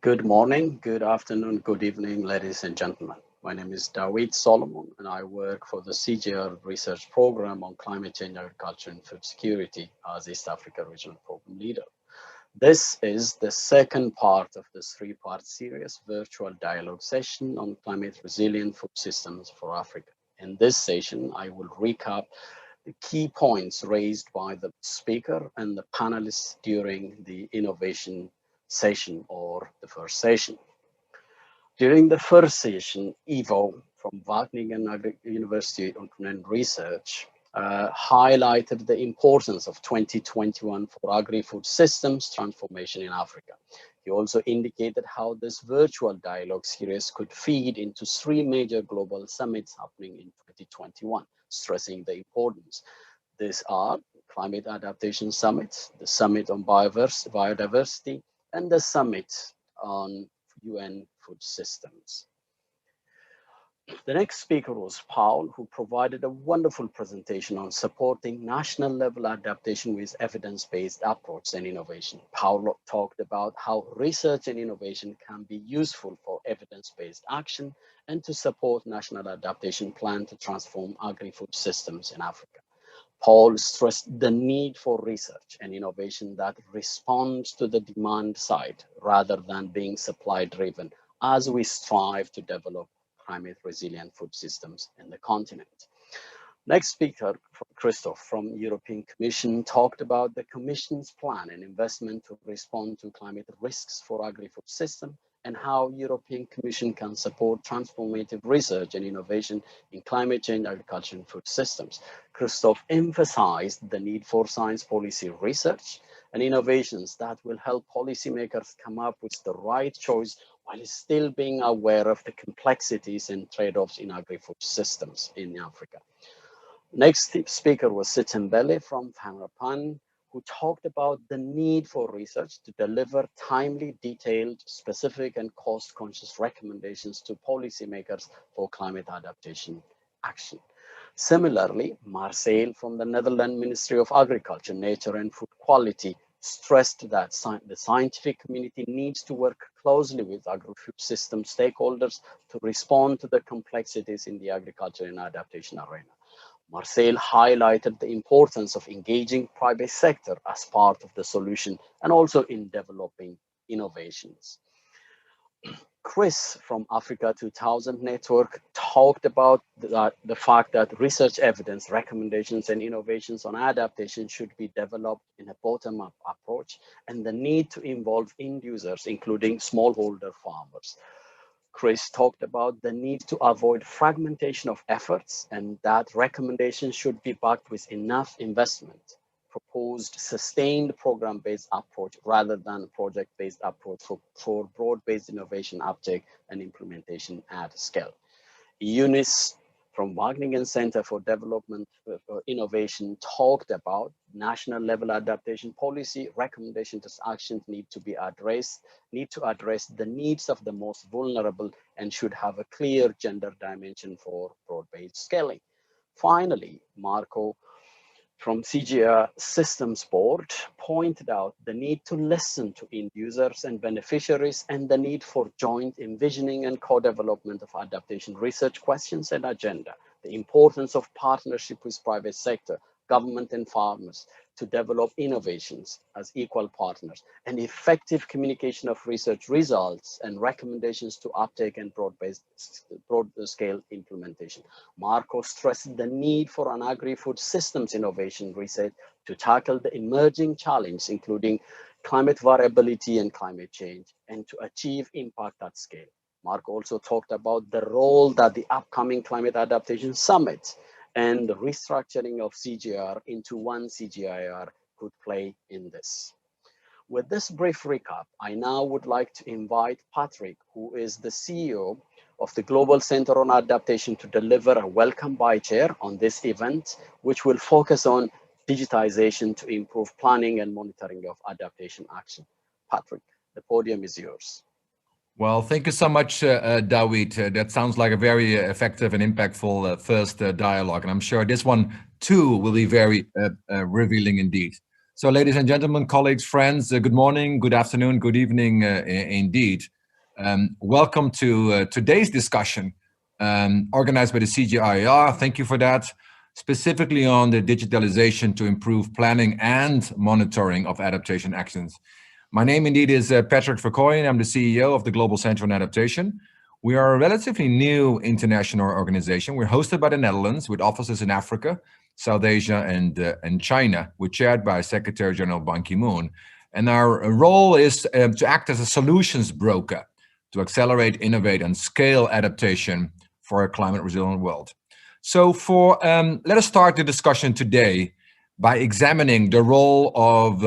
Good morning, good afternoon, good evening, ladies and gentlemen. My name is David Solomon, and I work for the CGR Research Program on Climate Change, Agriculture, and Food Security as East Africa Regional Program Leader. This is the second part of this three-part series virtual dialogue session on climate resilient food systems for Africa. In this session, I will recap the key points raised by the speaker and the panelists during the innovation session or the first session. During the first session, Ivo from Wageningen University on Research highlighted the importance of 2021 for agri-food systems transformation in Africa. He also indicated how this virtual dialogue series could feed into three major global summits happening in 2021, stressing the importance. These are Climate Adaptation Summit, the Summit on Biodiversity, and the Summit on UN Food Systems. The next speaker was Paul, who provided a wonderful presentation on supporting national level adaptation with evidence-based approach and innovation. Paul talked about how research and innovation can be useful for evidence-based action and to support national adaptation plan to transform agri-food systems in Africa. Paul stressed the need for research and innovation that responds to the demand side rather than being supply driven as we strive to develop climate resilient food systems in the continent. Next speaker, Christoph from European Commission, talked about the Commission's plan and investment to respond to climate risks for agri-food system and how European Commission can support transformative research and innovation in climate change, agriculture, and food systems. Christoph emphasized the need for science policy research and innovations that will help policymakers come up with the right choice while still being aware of the complexities and trade-offs in agri-food systems in Africa. Next speaker was Sitembele from Famrapan, who talked about the need for research to deliver timely, detailed, specific, and cost-conscious recommendations to policymakers for climate adaptation action. Similarly, Marcel from the Netherlands Ministry of Agriculture, Nature and Food Quality stressed that the scientific community needs to work closely with agri-food system stakeholders to respond to the complexities in the agriculture and adaptation arena. Marcel highlighted the importance of engaging private sector as part of the solution and also in developing innovations. Chris from Africa 2000 Network talked about the fact that research evidence, recommendations, and innovations on adaptation should be developed in a bottom-up approach and the need to involve end users, including smallholder farmers. Chris talked about the need to avoid fragmentation of efforts and that recommendations should be backed with enough investment. Proposed sustained program-based approach rather than project-based approach for broad-based innovation uptake and implementation at scale. Eunice from Wageningen Center for Development Innovation talked about national level adaptation policy recommendations as actions need to address the needs of the most vulnerable and should have a clear gender dimension for broad-based scaling. Finally, Marco from CGR Systems Board pointed out the need to listen to end users and beneficiaries and the need for joint envisioning and co-development of adaptation research questions and agenda, the importance of partnership with private sector, government and farmers to develop innovations as equal partners, and effective communication of research results and recommendations to uptake and broad-scale implementation. Marco stressed the need for an agri-food systems innovation research to tackle the emerging challenges, including climate variability and climate change, and to achieve impact at scale. Marco also talked about the role that the upcoming Climate Adaptation Summit and the restructuring of CGR into one CGIAR could play in this. With this brief recap, I now would like to invite Patrick, who is the CEO of the Global Center on Adaptation, to deliver a welcome by chair on this event, which will focus on digitization to improve planning and monitoring of adaptation action. Patrick, the podium is yours. Well, thank you so much, David. That sounds like a very effective and impactful first dialogue. And I'm sure this one, too, will be very revealing indeed. So, ladies and gentlemen, colleagues, friends, good morning, good afternoon, good evening indeed. Welcome to today's discussion organized by the CGIAR. Thank you for that. Specifically on the digitalization to improve planning and monitoring of adaptation actions. My name indeed is Patrick Verkooyen. I'm the CEO of the Global Center on Adaptation. We are a relatively new international organization. We're hosted by the Netherlands with offices in Africa, South Asia, and China. We're chaired by Secretary General Ban Ki-moon. And our role is to act as a solutions broker to accelerate, innovate, and scale adaptation for a climate resilient world. So let us start the discussion today by examining the role of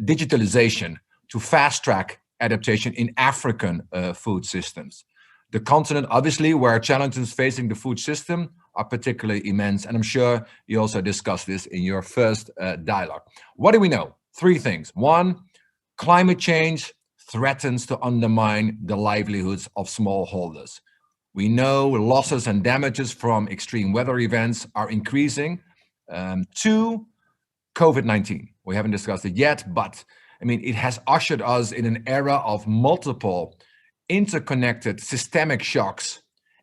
digitalization to fast track adaptation in African food systems. The continent, obviously, where challenges facing the food system are particularly immense. And I'm sure you also discussed this in your first dialogue. What do we know? Three things. One, climate change threatens to undermine the livelihoods of smallholders. We know losses and damages from extreme weather events are increasing. Two, COVID-19. We haven't discussed it yet, but I mean, it has ushered us in an era of multiple interconnected systemic shocks.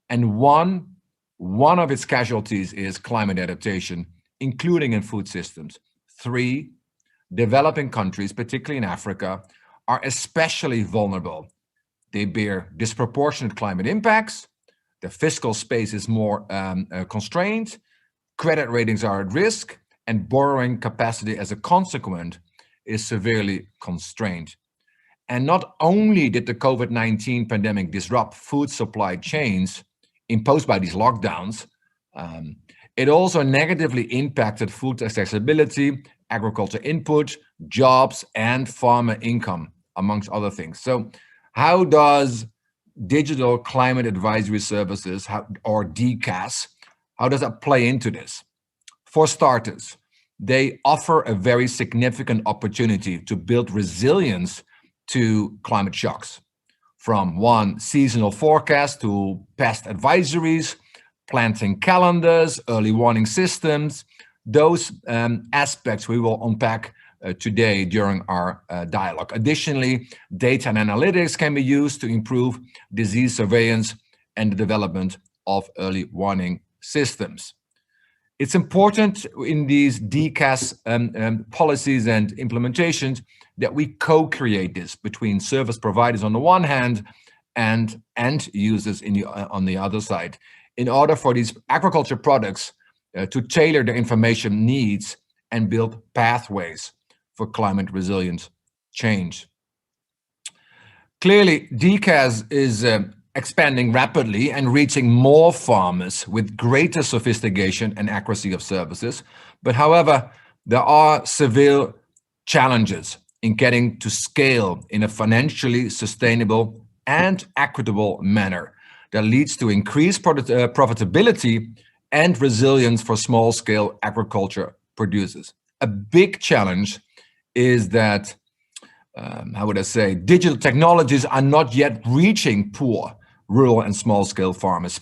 And one of its casualties is climate adaptation, including in food systems. Three, developing countries, particularly in Africa, are especially vulnerable. They bear disproportionate climate impacts. The fiscal space is more constrained. Credit ratings are at risk, and borrowing capacity as a consequence is severely constrained. And not only did the COVID-19 pandemic disrupt food supply chains imposed by these lockdowns, it also negatively impacted food accessibility, agriculture input, jobs, and farmer income, amongst other things. So how does digital climate advisory services, or DCAS, how does that play into this? For starters, they offer a very significant opportunity to build resilience to climate shocks. From one, seasonal forecast to pest advisories, planting calendars, early warning systems, those aspects we will unpack today during our dialogue. Additionally, data and analytics can be used to improve disease surveillance and the development of early warning systems. It's important in these DCAS policies and implementations that we co-create this between service providers on the one hand and end users on the other side, in order for these agriculture products to tailor their information needs and build pathways for climate resilient change. Clearly, DCAS is expanding rapidly and reaching more farmers with greater sophistication and accuracy of services. But however, there are severe challenges in getting to scale in a financially sustainable and equitable manner that leads to increased profitability and resilience for small-scale agriculture producers. A big challenge is that, how would I say, digital technologies are not yet reaching poor, rural and small-scale farmers,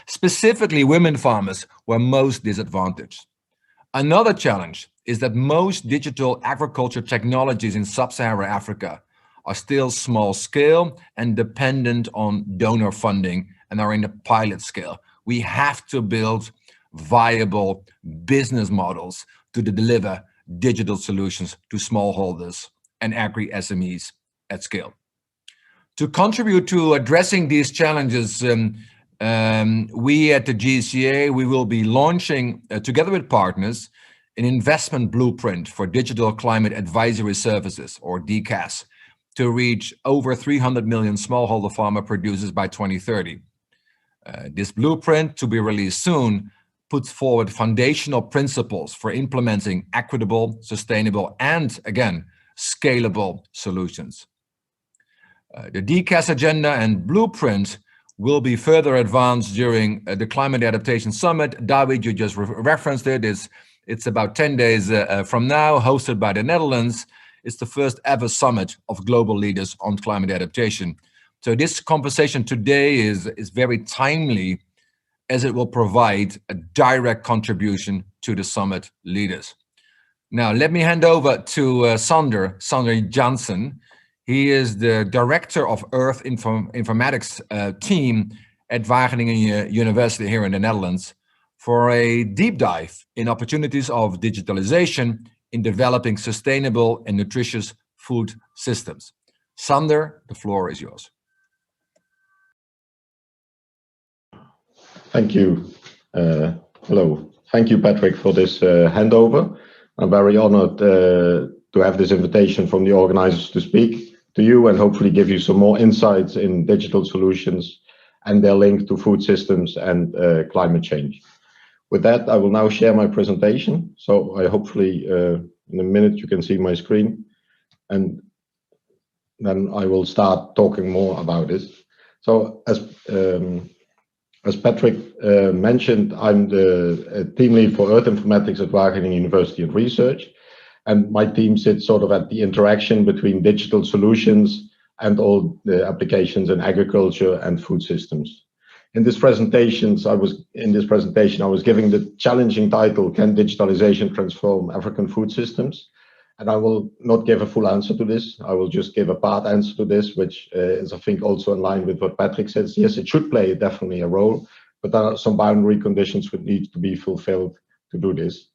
specifically women farmers who are most disadvantaged. Another challenge is that most digital agriculture technologies in sub-Saharan Africa are still small-scale and dependent on donor funding and are in the pilot scale. We have to build viable business models to deliver digital solutions to smallholders and agri-SMEs at scale. To contribute to addressing these challenges, we at the GCA, we will be launching, together with partners, an investment blueprint for digital climate advisory services, or DCAS, to reach over 300 million smallholder farmer producers by 2030. This blueprint, to be released soon, puts forward foundational principles for implementing equitable, sustainable, and again, scalable solutions. The DCAS agenda and blueprint will be further advanced during the Climate Adaptation Summit. David, you just referenced it. It's about 10 days from now, hosted by the Netherlands. It's the first ever summit of global leaders on climate adaptation. So this conversation today is very timely, as it will provide a direct contribution to the summit leaders. Now, let me hand over to Sander Janssen. He is the director of Earth Informatics team at Wageningen University here in the Netherlands for a deep dive in opportunities of digitalization in developing sustainable and nutritious food systems. Sander, the floor is yours. Thank you. Hello. Thank you, Patrick, for this handover. I'm very honored to have this invitation from the organizers to speak to you and hopefully give you some more insights in digital solutions and their link to food systems and climate change. With that, I will now share my presentation. So I hopefully in a minute you can see my screen, and then I will start talking more about this. So as Patrick mentioned, I'm the team lead for Earth Informatics at Wageningen University and Research. And my team sits sort of at the interaction between digital solutions and all the applications in agriculture and food systems. In this presentation, I was giving the challenging title, Can Digitalization Transform African Food Systems? And I will not give a full answer to this. I will just give a part answer to this, which is, I think, also in line with what Patrick says. Yes, it should play definitely a role, but there are some boundary conditions that need to be fulfilled to do this.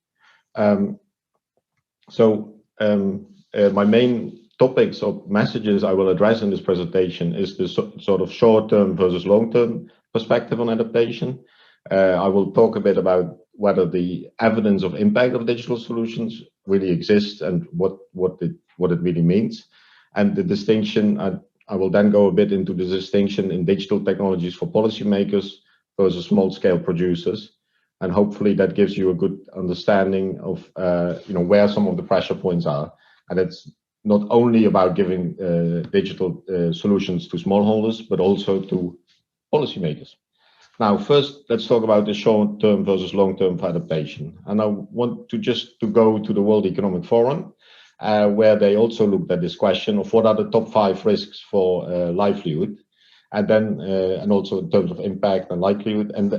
My main topics or messages I will address in this presentation is the sort of short-term versus long-term perspective on adaptation. I will talk a bit about whether the evidence of impact of digital solutions really exists and what it really means. And the distinction, I will then go a bit into the distinction in digital technologies for policymakers versus small-scale producers. And hopefully that gives you a good understanding of where some of the pressure points are. And it's not only about giving digital solutions to smallholders, but also to policymakers. Now, first, let's talk about the short-term versus long-term adaptation. And I want to go to the World Economic Forum, where they also looked at this question of what are the top 5 risks for livelihood, and then and also in terms of impact and likelihood, and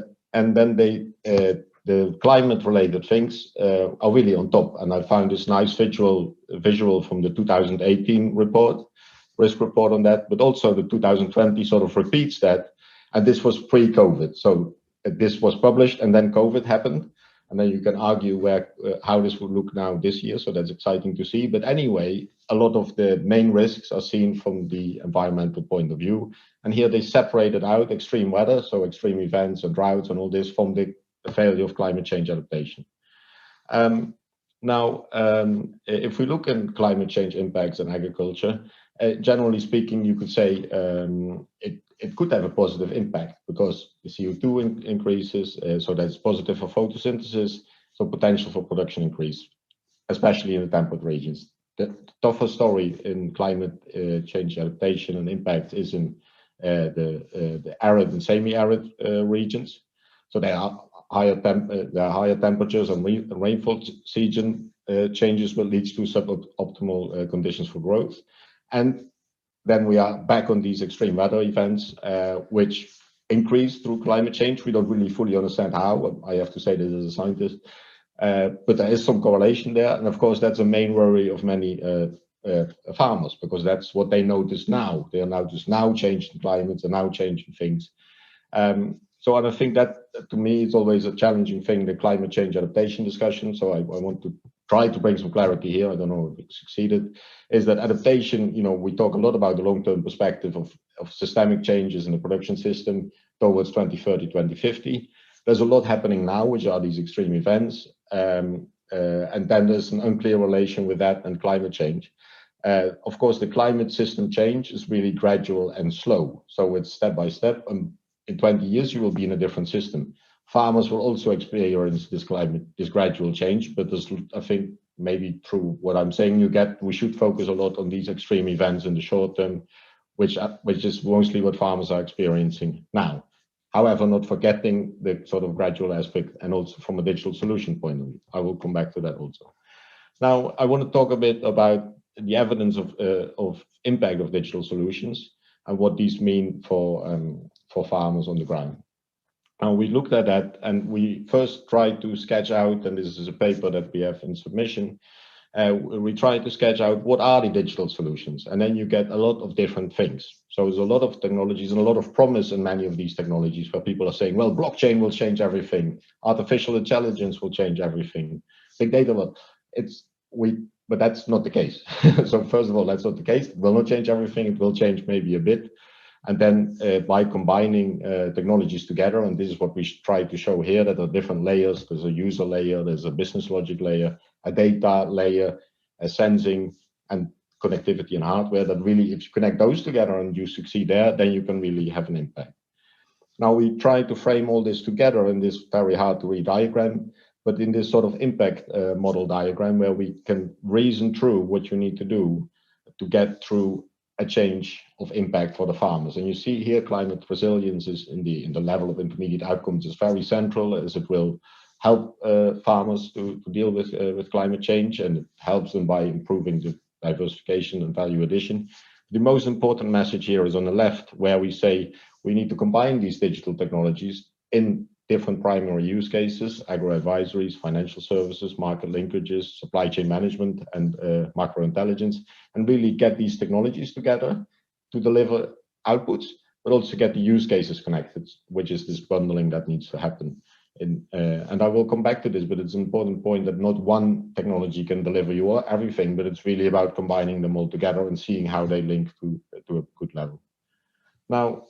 then the climate-related things are really on top. And I found this nice visual from the 2018 risk report on that, but also the 2020 sort of repeats that. And this was pre-COVID. So this was published and then COVID happened. And then you can argue how this would look now this year. So that's exciting to see. But anyway, a lot of the main risks are seen from the environmental point of view. And here they separated out extreme weather, so extreme events and droughts and all this from the failure of climate change adaptation. If we look at climate change impacts on agriculture, generally speaking, you could say it could have a positive impact because the CO2 increases, so that's positive for photosynthesis, so potential for production increase, especially in the temperate regions. The tougher story in climate change adaptation and impact is in the arid and semi-arid regions. So there are higher temperatures and rainfall season changes will lead to suboptimal conditions for growth. And then we are back on these extreme weather events, which increase through climate change. We don't really fully understand how. I have to say this as a scientist, but there is some correlation there. And of course, that's a main worry of many farmers, because that's what they notice now. They are now changing climates and now changing things. So I think that, to me, it's always a challenging thing, the climate change adaptation discussion. So I want to try to bring some clarity here. I don't know if it succeeded. Is that adaptation, we talk a lot about the long-term perspective of systemic changes in the production system towards 2030, 2050. There's a lot happening now, which are these extreme events. And then there's an unclear relation with that and climate change. Of course, the climate system change is really gradual and slow. So it's step by step. In 20 years, you will be in a different system. Farmers will also experience this gradual change, but there's, I think, maybe through what I'm saying, we should focus a lot on these extreme events in the short term, which is mostly what farmers are experiencing now. However, not forgetting the sort of gradual aspect, and also from a digital solution point of view. I will come back to that also. Now, I want to talk a bit about the evidence of impact of digital solutions and what these mean for farmers on the ground. And we looked at that, and we first tried to sketch out, and this is a paper that we have in submission, we try to sketch out what are the digital solutions, and then you get a lot of different things. So there's a lot of technologies and a lot of promise in many of these technologies where people are saying, well, blockchain will change everything, artificial intelligence will change everything, big data will. But that's not the case. So first of all, that's not the case. It will not change everything. It will change maybe a bit. And then by combining technologies together, and this is what we try to show here, that there are different layers. There's a user layer, there's a business logic layer, a data layer, a sensing, and connectivity and hardware, that really, if you connect those together and you succeed there, then you can really have an impact. Now we try to frame all this together in this very hard to read diagram, but in this sort of impact model diagram, where we can reason through what you need to do to get through a change of impact for the farmers. And you see here, climate resilience is in the level of intermediate outcomes is very central, as it will help farmers to deal with climate change, and it helps them by improving the diversification and value addition. The most important message here is on the left, where we say we need to combine these digital technologies in different primary use cases: agro-advisories, financial services, market linkages, supply chain management, and macro intelligence, and really get these technologies together to deliver outputs, but also get the use cases connected, which is this bundling that needs to happen. And I will come back to this, but it's an important point that not one technology can deliver you everything, but it's really about combining them all together and seeing how they link to a good level. Now,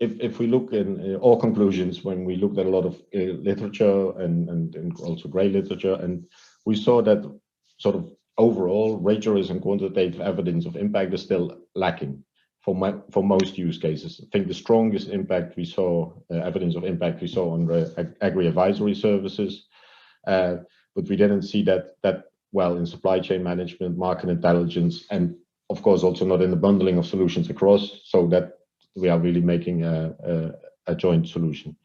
if we look in our conclusions, when we looked at a lot of literature and also grey literature, and we saw that sort of overall rigorous and quantitative evidence of impact is still lacking for most use cases. I think the strongest impact we saw, evidence of impact we saw on the agri-advisory services, but we didn't see that well in supply chain management, market intelligence, and of course also not in the bundling of solutions across, so that we are really making a joint solution.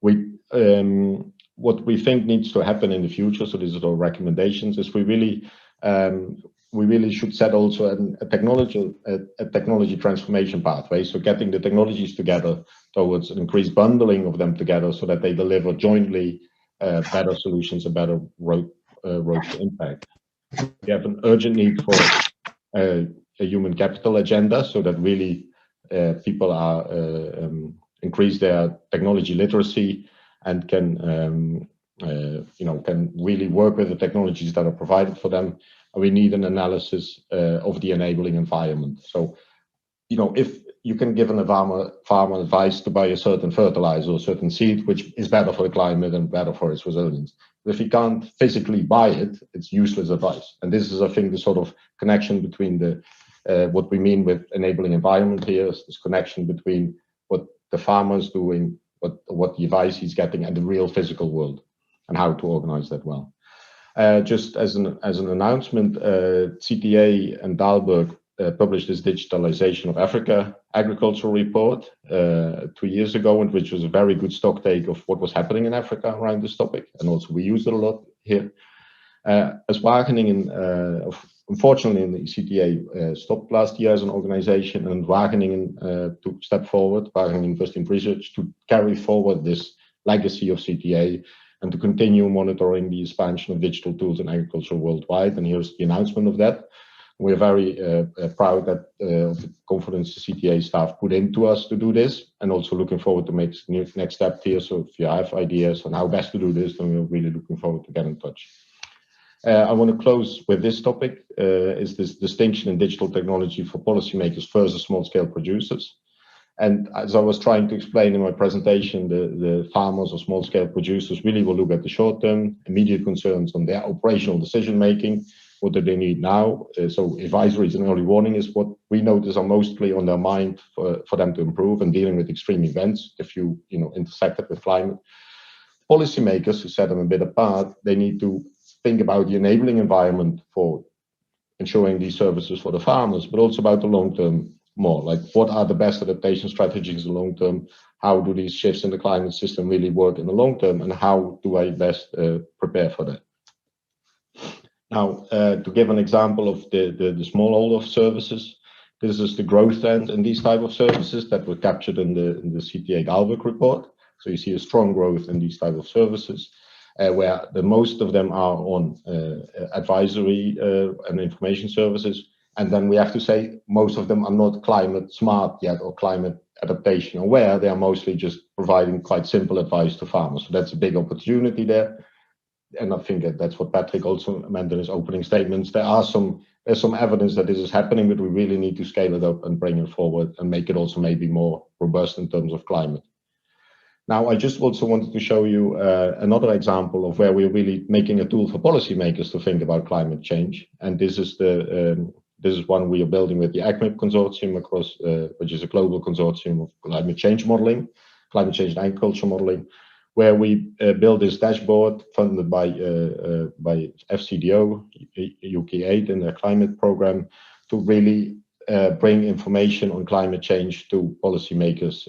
What we think needs to happen in the future, so these are our recommendations, is we really should set also a technology transformation pathway. So getting the technologies together towards an increased bundling of them together, so that they deliver jointly better solutions, a better road to impact. We have an urgent need for a human capital agenda, so that really people are increase their technology literacy and can really work with the technologies that are provided for them. And we need an analysis of the enabling environment. So, if you can give a farmer advice to buy a certain fertilizer or a certain seed, which is better for the climate and better for its resilience, but if he can't physically buy it, it's useless advice. And this is, I think, the sort of connection between what we mean with enabling environment here, is this connection between what the farmer is doing, what the advice he's getting, and the real physical world, and how to organize that well. Just as an announcement, CTA and Dalberg published this Digitalisation of Africa agricultural report 2 years ago, and which was a very good stock take of what was happening in Africa around this topic, and also we used it a lot here. As Wageningen, unfortunately, the CTA stopped last year as an organization, and Wageningen took a step forward, Wageningen University of Research, to carry forward this legacy of CTA and to continue monitoring the expansion of digital tools in agriculture worldwide. And here's the announcement of that. We're very proud that the confidence the CTA staff put into us to do this, and also looking forward to make next step here. So if you have ideas on how best to do this, then we're really looking forward to get in touch. I want to close with this topic, is this distinction in digital technology for policymakers versus small-scale producers. And as I was trying to explain in my presentation, the farmers or small-scale producers really will look at the short-term, immediate concerns on their operational decision-making. What do they need now? So advisories and early warning is what we notice are mostly on their mind for them to improve, and dealing with extreme events, if you intersect it with climate. Policymakers, who set them a bit apart, they need to think about the enabling environment for ensuring these services for the farmers, but also about the long term more. Like, what are the best adaptation strategies in the long term? How do these shifts in the climate system really work in the long term? And how do I best prepare for that? Now, to give an example of the smallholder services, this is the growth trend in these type of services that were captured in the CTA Dalberg report. So you see a strong growth in these type of services. where the most of them are on advisory and information services. And then we have to say most of them are not climate smart yet or climate adaptation aware. They are mostly just providing quite simple advice to farmers. So that's a big opportunity there. And I think that's what Patrick also meant in his opening statements. There's some evidence that this is happening, but we really need to scale it up and bring it forward and make it also maybe more robust in terms of climate. Now, I just also wanted to show you another example of where we're really making a tool for policymakers to think about climate change. And this is one we are building with the ACMIP consortium across, which is a global consortium of climate change modeling, climate change and agriculture modeling, where we build this dashboard funded by FCDO, UK8 in their climate program, to really bring information on climate change to policymakers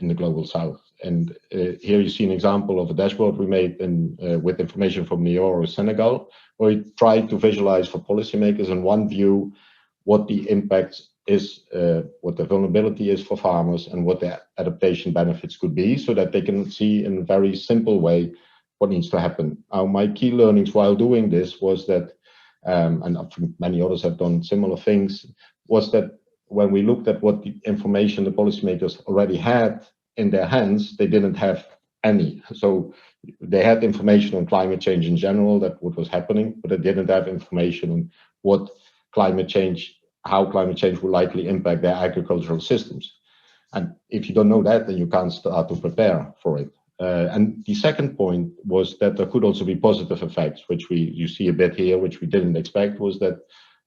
in the global south. And here you see an example of a dashboard we made with information from Nioro, Senegal, where we tried to visualize for policymakers in one view what the impact is, what the vulnerability is for farmers, and what the adaptation benefits could be, so that they can see in a very simple way what needs to happen. My key learnings while doing this was that, and I think many others have done similar things, was that when we looked at what the information the policymakers already had in their hands, they didn't have any. So they had information on climate change in general, that what was happening, but they didn't have information on what how climate change will likely impact their agricultural systems. And if you don't know that, then you can't start to prepare for it. And the second point was that there could also be positive effects, which you see a bit here, which we didn't expect, was that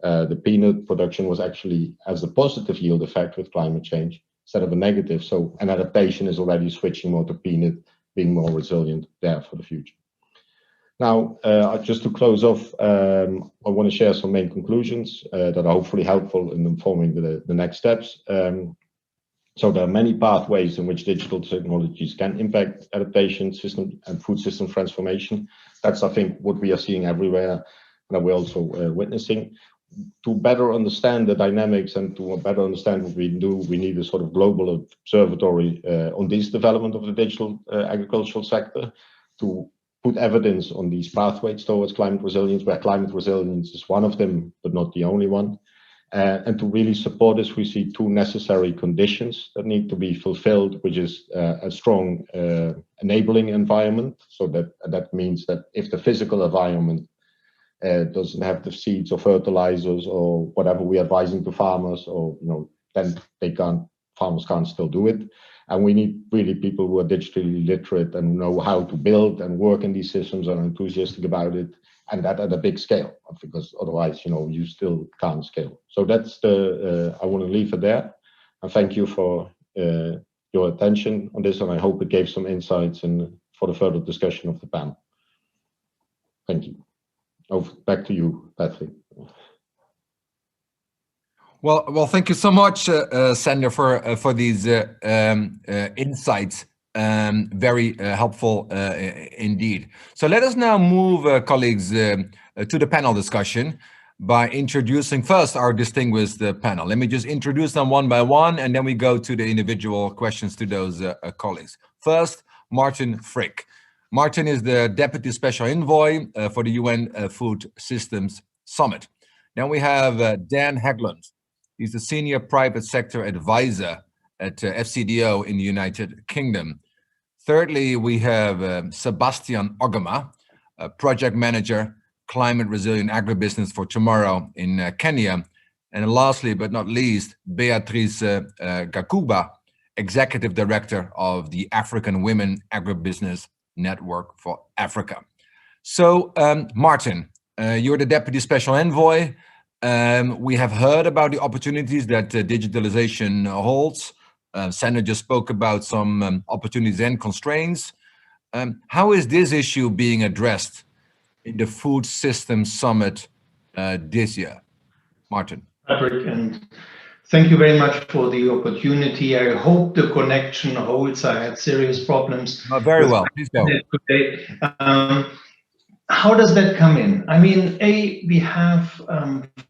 the peanut production was actually as a positive yield effect with climate change instead of a negative. So an adaptation is already switching more to peanut, being more resilient there for the future. Now, just to close off, I want to share some main conclusions that are hopefully helpful in informing the next steps. So there are many pathways in which digital technologies can impact adaptation, system and food system transformation. That's, I think, what we are seeing everywhere, and that we're also witnessing. To better understand the dynamics and to better understand what we do, we need a sort of global observatory on this development of the digital agricultural sector, to put evidence on these pathways towards climate resilience, where climate resilience is one of them, but not the only one. And to really support this, we see two necessary conditions that need to be fulfilled, which is a strong enabling environment. So that means that if the physical environment doesn't have the seeds or fertilizers or whatever we're advising to farmers, or then farmers can't still do it. And we need really people who are digitally literate and know how to build and work in these systems and are enthusiastic about it, and that at a big scale, because otherwise, you still can't scale. So that's I want to leave it there. And thank you for your attention on this, and I hope it gave some insights for the further discussion of the panel. Thank you. Back to you, Patrick. Well, thank you so much, Sander, for these insights. Very helpful indeed. So let us now move, colleagues, to the panel discussion by introducing first our distinguished panel. Let me just introduce them one by one, and then we go to the individual questions to those colleagues. First, Martin Frick. Martin is the Deputy Special Envoy for the UN Food Systems Summit. Then we have Dan Haglund. He's the Senior Private Sector Advisor at FCDO in the United Kingdom. Thirdly, we have Sebastian Ogama, Project Manager, Climate Resilient Agribusiness for Tomorrow in Kenya. And lastly, but not least, Beatrice Gakuba, Executive Director of the African Women Agribusiness Network for Africa. So, Martin, you're the Deputy Special Envoy. We have heard about the opportunities that digitalization holds. Sander just spoke about some opportunities and constraints. How is this issue being addressed in the Food Systems Summit this year? Martin. Patrick, and thank you very much for the opportunity. I hope the connection holds. I had serious problems. Very well, please go. Today. How does that come in? I mean, we have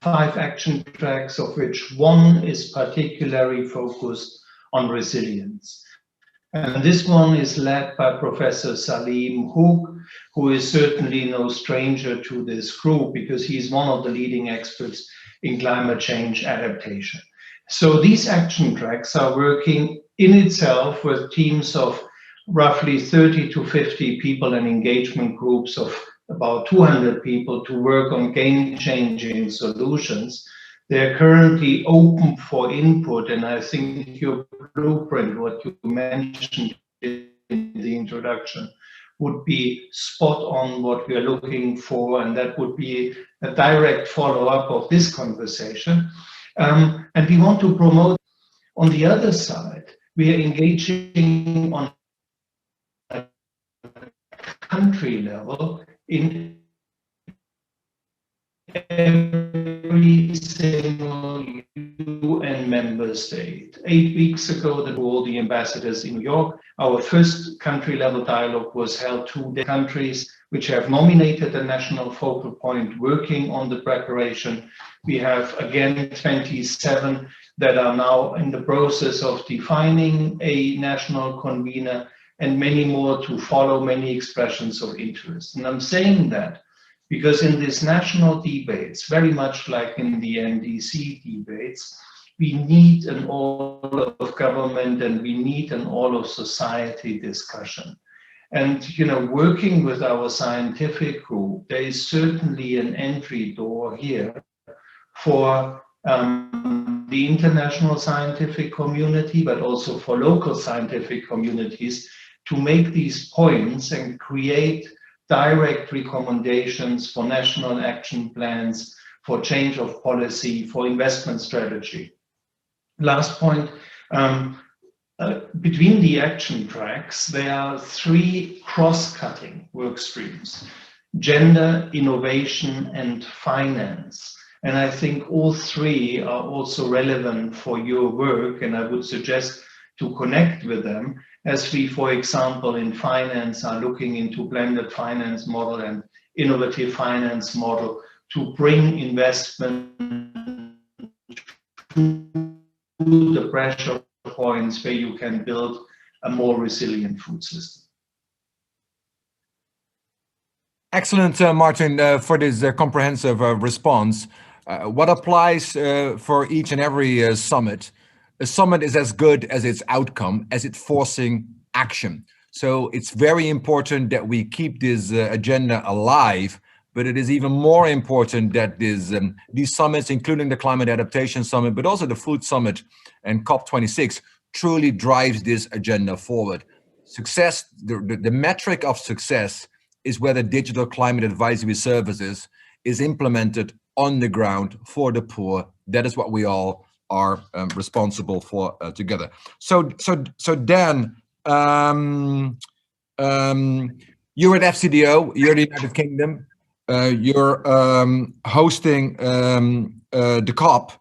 5 action tracks, of which one is particularly focused on resilience. And this one is led by Professor Salim Hook, who is certainly no stranger to this group because he's one of the leading experts in climate change adaptation. So these action tracks are working in itself with teams of roughly 30 to 50 people and engagement groups of about 200 people to work on game-changing solutions. They're currently open for input, and I think your blueprint, what you mentioned in the introduction, would be spot on what we are looking for, and that would be a direct follow-up of this conversation. And we want to promote. On the other side, we are engaging on a country level in every single UN member state. 8 weeks ago, there were all the ambassadors in New York. Our first country-level dialogue was held to the countries which have nominated a national focal point working on the preparation. We have, again, 27 that are now in the process of defining a national convener and many more to follow, many expressions of interest. And I'm saying that because in these national debates, very much like in the NDC debates, we need an all of government and we need an all of society discussion. And working with our scientific group, there is certainly an entry door here for the international scientific community, but also for local scientific communities to make these points and create direct recommendations for national action plans, for change of policy, for investment strategy. Last point, between the action tracks, there are 3 cross-cutting work streams: gender, innovation, and finance. And I think all 3 are also relevant for your work, and I would suggest to connect with them, as we, for example, in finance are looking into blended finance model and innovative finance model to bring investment to the pressure points where you can build a more resilient food system. Excellent, Martin, for this comprehensive response. What applies for each and every summit? A summit is as good as its outcome, as it's forcing action. So it's very important that we keep this agenda alive, but it is even more important that these summits, including the Climate Adaptation Summit, but also the Food Summit and COP26, truly drives this agenda forward. Success, the metric of success is whether digital climate advisory services is implemented on the ground for the poor. That is what we all are responsible for together. So Dan, you're at FCDO, you're the United Kingdom, you're hosting the COP.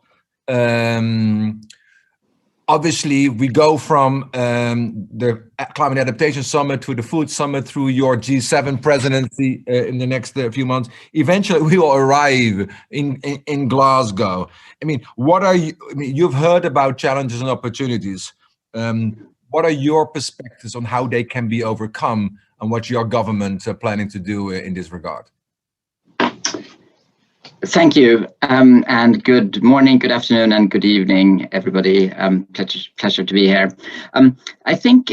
Obviously, we go from the Climate Adaptation Summit to the Food Summit through your G7 presidency in the next few months. Eventually, we will arrive in Glasgow. I mean, you've heard about challenges and opportunities. What are your perspectives on how they can be overcome and what your government are planning to do in this regard? Thank you, and good morning, good afternoon, and good evening, everybody. Pleasure to be here. I think,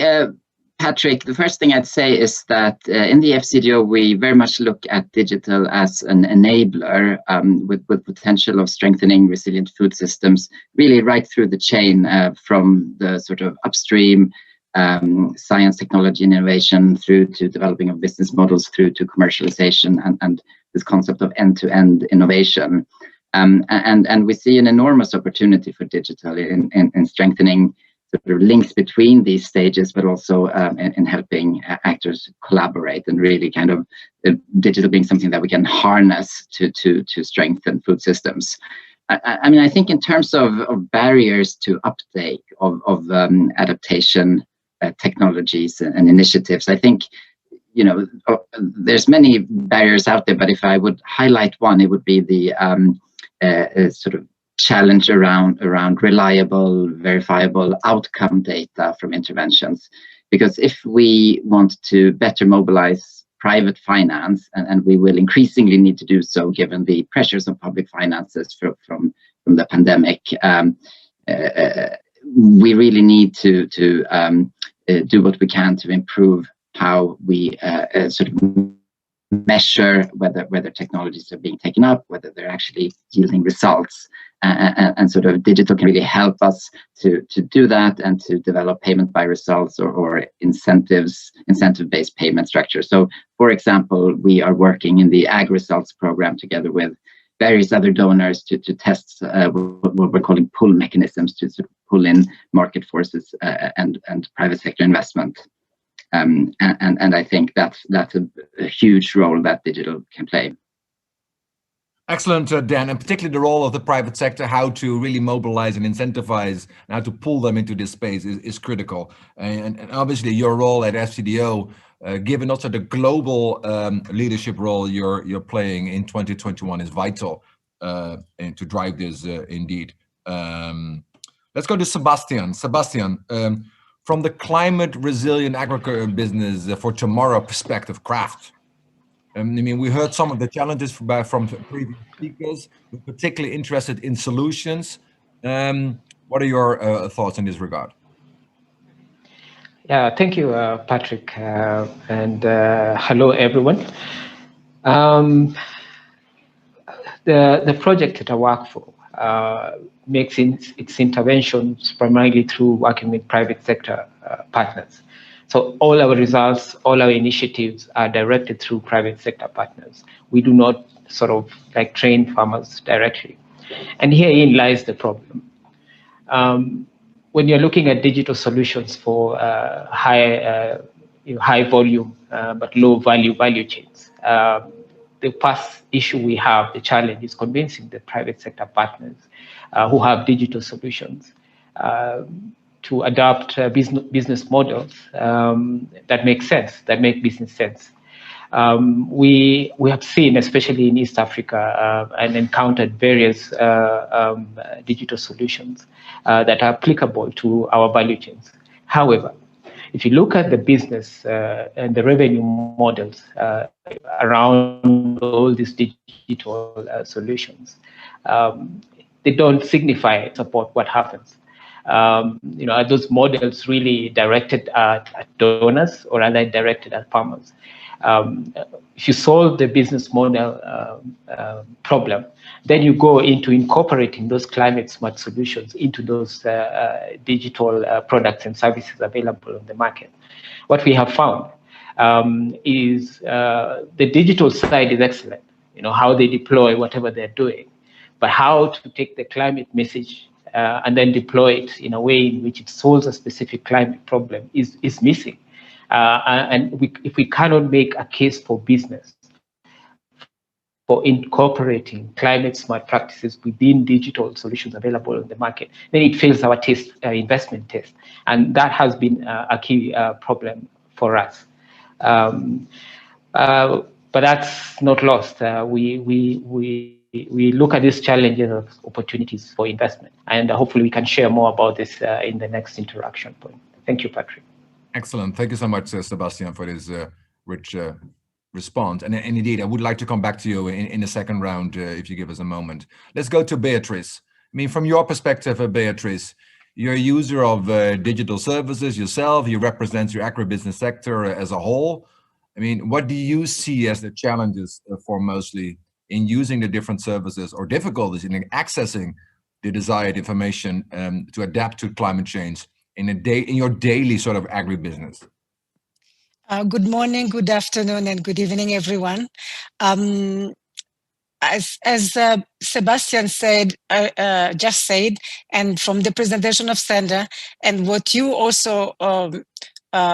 Patrick, the first thing I'd say is that in the FCDO, we very much look at digital as an enabler with potential of strengthening resilient food systems, really right through the chain from the sort of upstream science, technology, and innovation through to developing of business models, through to commercialization and this concept of end-to-end innovation. And we see an enormous opportunity for digital in strengthening sort of links between these stages, but also in helping actors collaborate and really kind of digital being something that we can harness to strengthen food systems. I mean, I think in terms of barriers to uptake of adaptation technologies and initiatives, I think, you know, there's many barriers out there, but if I would highlight one, it would be the sort of challenge around reliable, verifiable outcome data from interventions. Because if we want to better mobilize private finance, and we will increasingly need to do so given the pressures on public finances from the pandemic, we really need to do what we can to improve how we sort of measure whether technologies are being taken up, whether they're actually yielding results, and sort of digital can really help us to do that and to develop payment by results or incentive-based payment structures. So, for example, we are working in the Ag Results program together with various other donors to test what we're calling pull mechanisms to sort of pull in market forces and private sector investment. And I think that's a huge role that digital can play. Excellent, Dan, and particularly the role of the private sector, how to really mobilize and incentivize, and how to pull them into this space is critical. And obviously your role at FCDO, given also the global leadership role you're playing in 2021, is vital and to drive this indeed. Let's go to Sebastian. Sebastian, from the climate resilient agriculture business for tomorrow perspective, craft. I mean, we heard some of the challenges from previous speakers. We're particularly interested in solutions. What are your thoughts in this regard? Yeah, thank you, Patrick, and hello, everyone. The project that I work for makes its interventions primarily through working with private sector partners. So all our results, all our initiatives are directed through private sector partners. We do not sort of like train farmers directly. And herein lies the problem. When you're looking at digital solutions for high volume but low value chains, the first issue we have, the challenge, is convincing the private sector partners who have digital solutions to adopt business models that make sense, that make business sense. We have seen, especially in East Africa, and encountered various digital solutions that are applicable to our value chains. However, if you look at the business and the revenue models around all these digital solutions, they don't signify support what happens. Are those models really directed at donors, or are they directed at farmers? If you solve the business model problem, then you go into incorporating those climate smart solutions into those digital products and services available on the market. What we have found is the digital side is excellent, how they deploy whatever they're doing, but how to take the climate message and then deploy it in a way in which it solves a specific climate problem is missing. And if we cannot make a case for business for incorporating climate smart practices within digital solutions available on the market, then it fails our investment test. And that has been a key problem for us. But that's not lost. We look at these challenges as opportunities for investment, and hopefully we can share more about this in the next interaction point. Thank you, Patrick. Excellent. Thank you so much, Sebastian, for this rich response. And indeed, I would like to come back to you in the second round, if you give us a moment. Let's go to Beatrice. I mean, from your perspective, Beatrice, you're a user of digital services yourself. You represent your agribusiness sector as a whole. I mean, what do you see as the challenges for mostly in using the different services, or difficulties in accessing the desired information to adapt to climate change in your daily sort of agribusiness? Good morning, good afternoon, and good evening, everyone. As Sebastian said, just said, and from the presentation of Sander, and what you also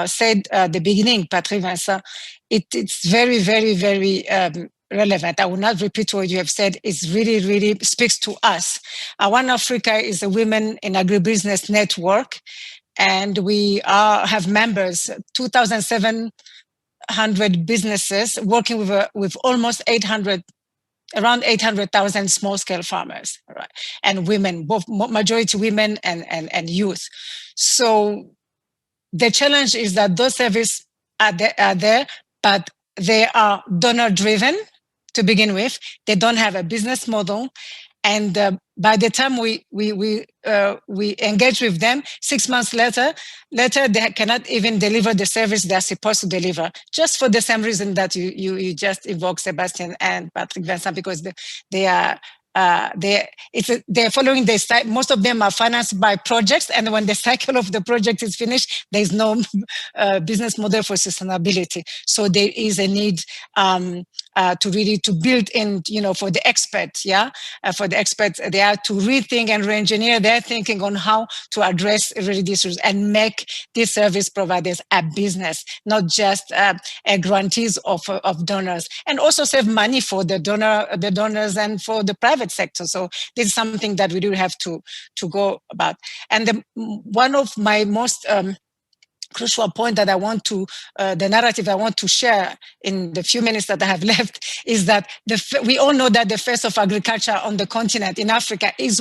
said at the beginning, Patrick Vincent, it's very, very, very relevant. I will not repeat what you have said. It really, really speaks to us. One Africa is a Women in Agribusiness Network, and we have members, 2,700 businesses working with almost around 800,000 small-scale farmers, right? And women, both majority women and youth. So the challenge is that those services are there, but they are donor driven to begin with. They don't have a business model. And by the time we engage with them, 6 months later, they cannot even deliver the service they're supposed to deliver, just for the same reason that you just evoked, Sebastian and Patrick Vincent, because they're following the style. Most of them are financed by projects, and when the cycle of the project is finished, there is no business model for sustainability. So there is a need to build in, for the experts, for the experts, they are to rethink and re-engineer their thinking on how to address really these issues and make these service providers a business, not just grantees of donors, and also save money for the donors and for the private sector. So this is something that we do have to go about. And one of my most crucial point that I want to, the narrative I want to share in the few minutes that I have left, is that we all know that the face of agriculture on the continent in Africa is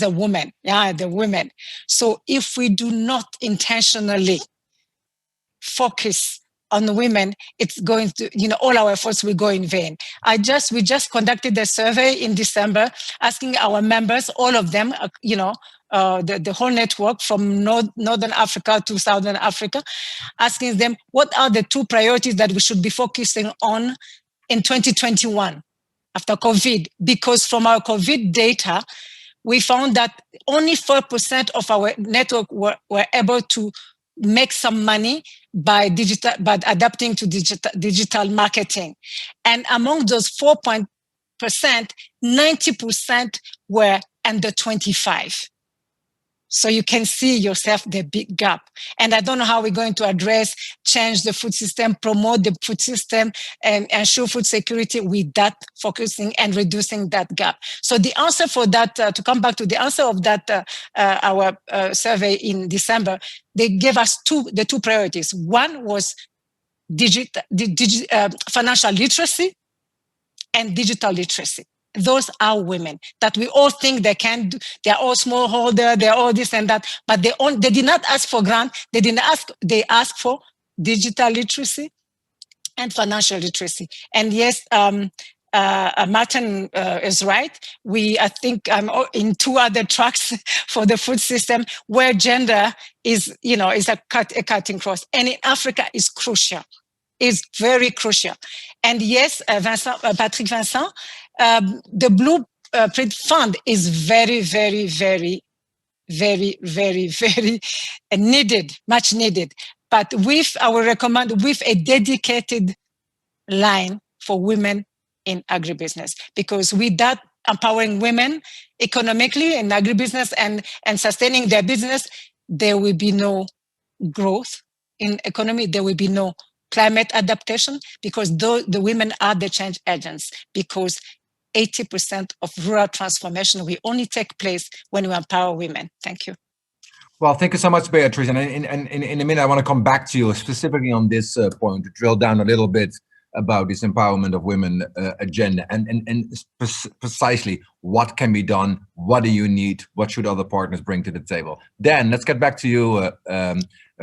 a woman, the women. So if we do not intentionally focus on women, it's going to, all our efforts will go in vain. We just conducted a survey in December asking our members, all of them, the whole network from Northern Africa to Southern Africa, asking them what are the 2 priorities that we should be focusing on in 2021 after COVID. Because from our COVID data, we found that only 4% of our network were able to make some money by adapting to digital marketing. And among those 4%, 90% were under 25. So you can see yourself the big gap. And I don't know how we're going to change the food system, promote the food system, and ensure food security with that focusing and reducing that gap. So the answer for that, to come back to the answer of that, our survey in December, they gave us the 2 priorities. One was financial literacy and digital literacy. Those are women that we all think they can do. They're all smallholder, they're all this and that, but they did not ask for grant. They asked for digital literacy and financial literacy. And yes, Martin is right. I think I'm in 2 other tracks for the food system where gender is a cutting cross. And in Africa is crucial. Is very crucial. And yes, Patrick Vincent, the Blueprint Fund is very, very, very, very, very, very needed, much needed. But with a dedicated line for women in agribusiness, because with that, empowering women economically in agribusiness and sustaining their business, there will be no growth in economy. There will be no climate adaptation, because the women are the change agents, because 80% of rural transformation will only take place when we empower women. Thank you. Well, thank you so much, Beatrice. And in a minute, I want to come back to you specifically on this point, to drill down a little bit about this empowerment of women agenda and precisely what can be done, what do you need, what should other partners bring to the table. Dan, let's get back to you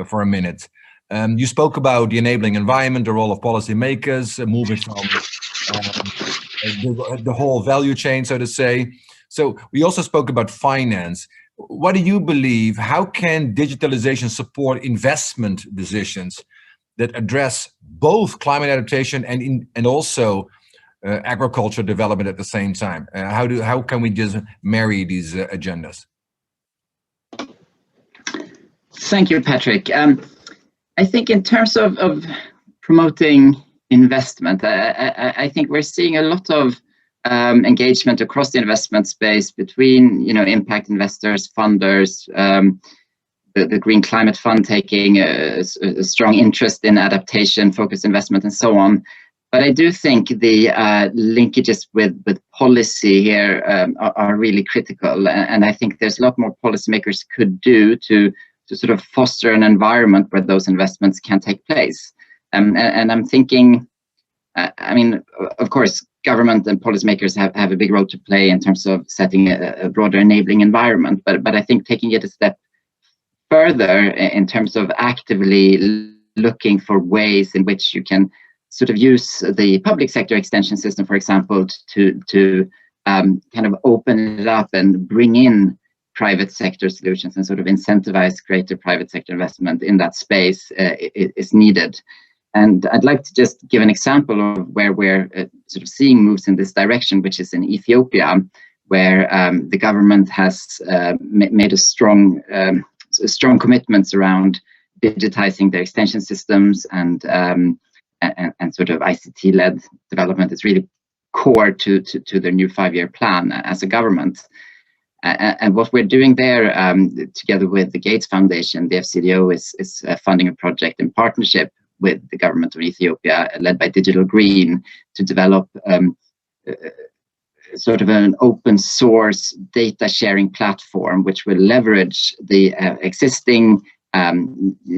for a minute. You spoke about the enabling environment, the role of policymakers, moving from the whole value chain, so to say. So we also spoke about finance. What do you believe? How can digitalization support investment decisions that address both climate adaptation and also agriculture development at the same time? How can we just marry these agendas? Thank you, Patrick. I think in terms of promoting investment, I think we're seeing a lot of engagement across the investment space between, impact investors, funders, the Green Climate Fund taking a strong interest in adaptation, focused investment, and so on. But I do think the linkages with policy here are really critical, and I think there's a lot more policymakers could do to sort of foster an environment where those investments can take place. And I'm thinking, of course, government and policymakers have a big role to play in terms of setting a broader enabling environment. But I think taking it a step further in terms of actively looking for ways in which you can sort of use the public sector extension system, for example, to kind of open it up and bring in private sector solutions and sort of incentivize greater private sector investment in that space is needed. And I'd like to just give an example of where we're sort of seeing moves in this direction, which is in Ethiopia, where the government has made a strong commitments around digitizing their extension systems, and sort of ICT-led development is really core to their new 5-year plan as a government. And what we're doing there, together with the Gates Foundation, the FCDO is funding a project in partnership with the government of Ethiopia, led by Digital Green, to develop sort of an open source data sharing platform, which will leverage the existing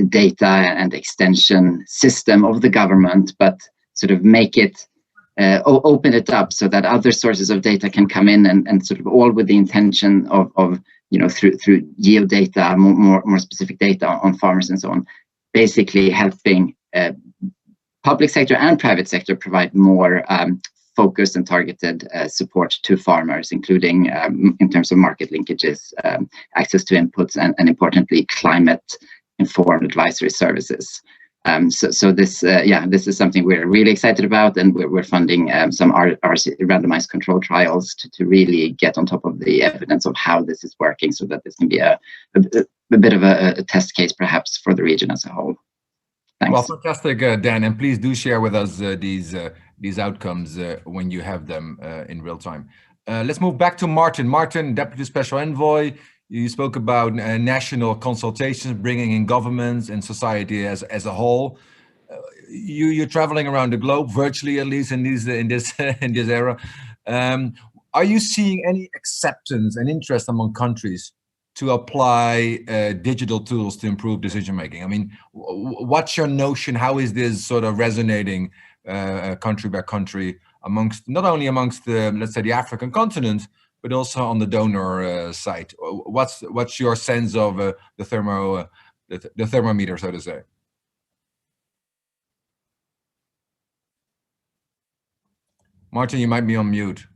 data and extension system of the government, but sort of make it open it up so that other sources of data can come in, and sort of all with the intention of through geodata, more specific data on farmers and so on, basically helping public sector and private sector provide more focused and targeted support to farmers, including in terms of market linkages, access to inputs, and importantly, climate-informed advisory services. So this is something we're really excited about, and we're funding some RC randomized control trials to really get on top of the evidence of how this is working, so that this can be a bit of a test case perhaps for the region as a whole. Thanks. Well, fantastic, Dan, and please do share with us these outcomes when you have them in real time. Let's move back to Martin. Martin, Deputy Special Envoy. You spoke about national consultations, bringing in governments and society as a whole. You're traveling around the globe, virtually at least in this era. Are you seeing any acceptance and interest among countries to apply digital tools to improve decision making? I mean, what's your notion? How is this sort of resonating country by country, not only amongst the, let's say, the African continent, but also on the donor side? What's your sense of the thermometer, so to say? Martin, you might be on mute.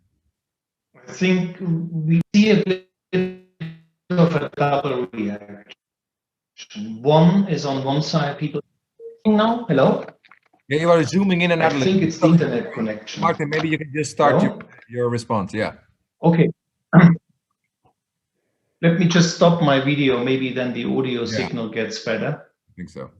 I think we see a bit of a double reaction. One is, on one side, people now. Hello. Yeah, you are zooming in and out. I think it's the internet connection. Martin, maybe you can just start your response. Yeah. Okay. Let me just stop my video. Maybe then the audio signal gets better. I think so.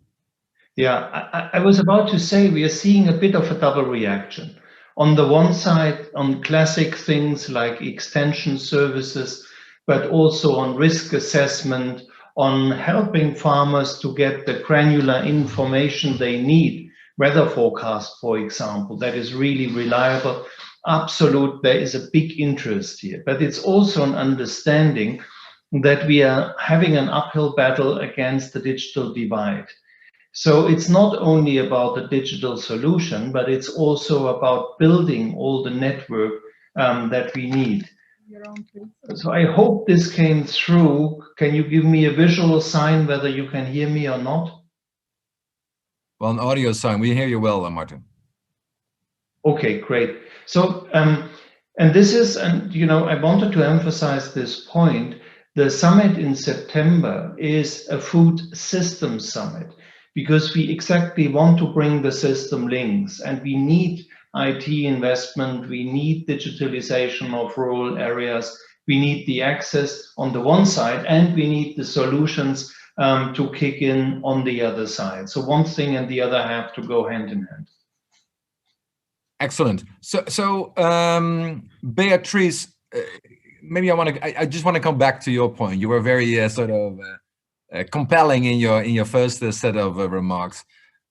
Yeah, I was about to say we are seeing a bit of a double reaction. On the one side, on classic things like extension services, but also on risk assessment, on helping farmers to get the granular information they need, weather forecast, for example, that is really reliable. Absolute, there is a big interest here, but it's also an understanding that we are having an uphill battle against the digital divide. So it's not only about the digital solution, but it's also about building all the network that we need. So I hope this came through. Can you give me a visual sign whether you can hear me or not? Well, an audio sign, we hear you well, Martin. Okay, great. So, and this is, and I wanted to emphasize this point. The summit in September is a food system summit, because we exactly want to bring the system links, and we need IT investment, we need digitalization of rural areas, we need the access on the one side, and we need the solutions to kick in on the other side. So one thing and the other have to go hand in hand. Excellent. So Beatrice, maybe I just want to come back to your point. You were very sort of compelling in your first set of remarks.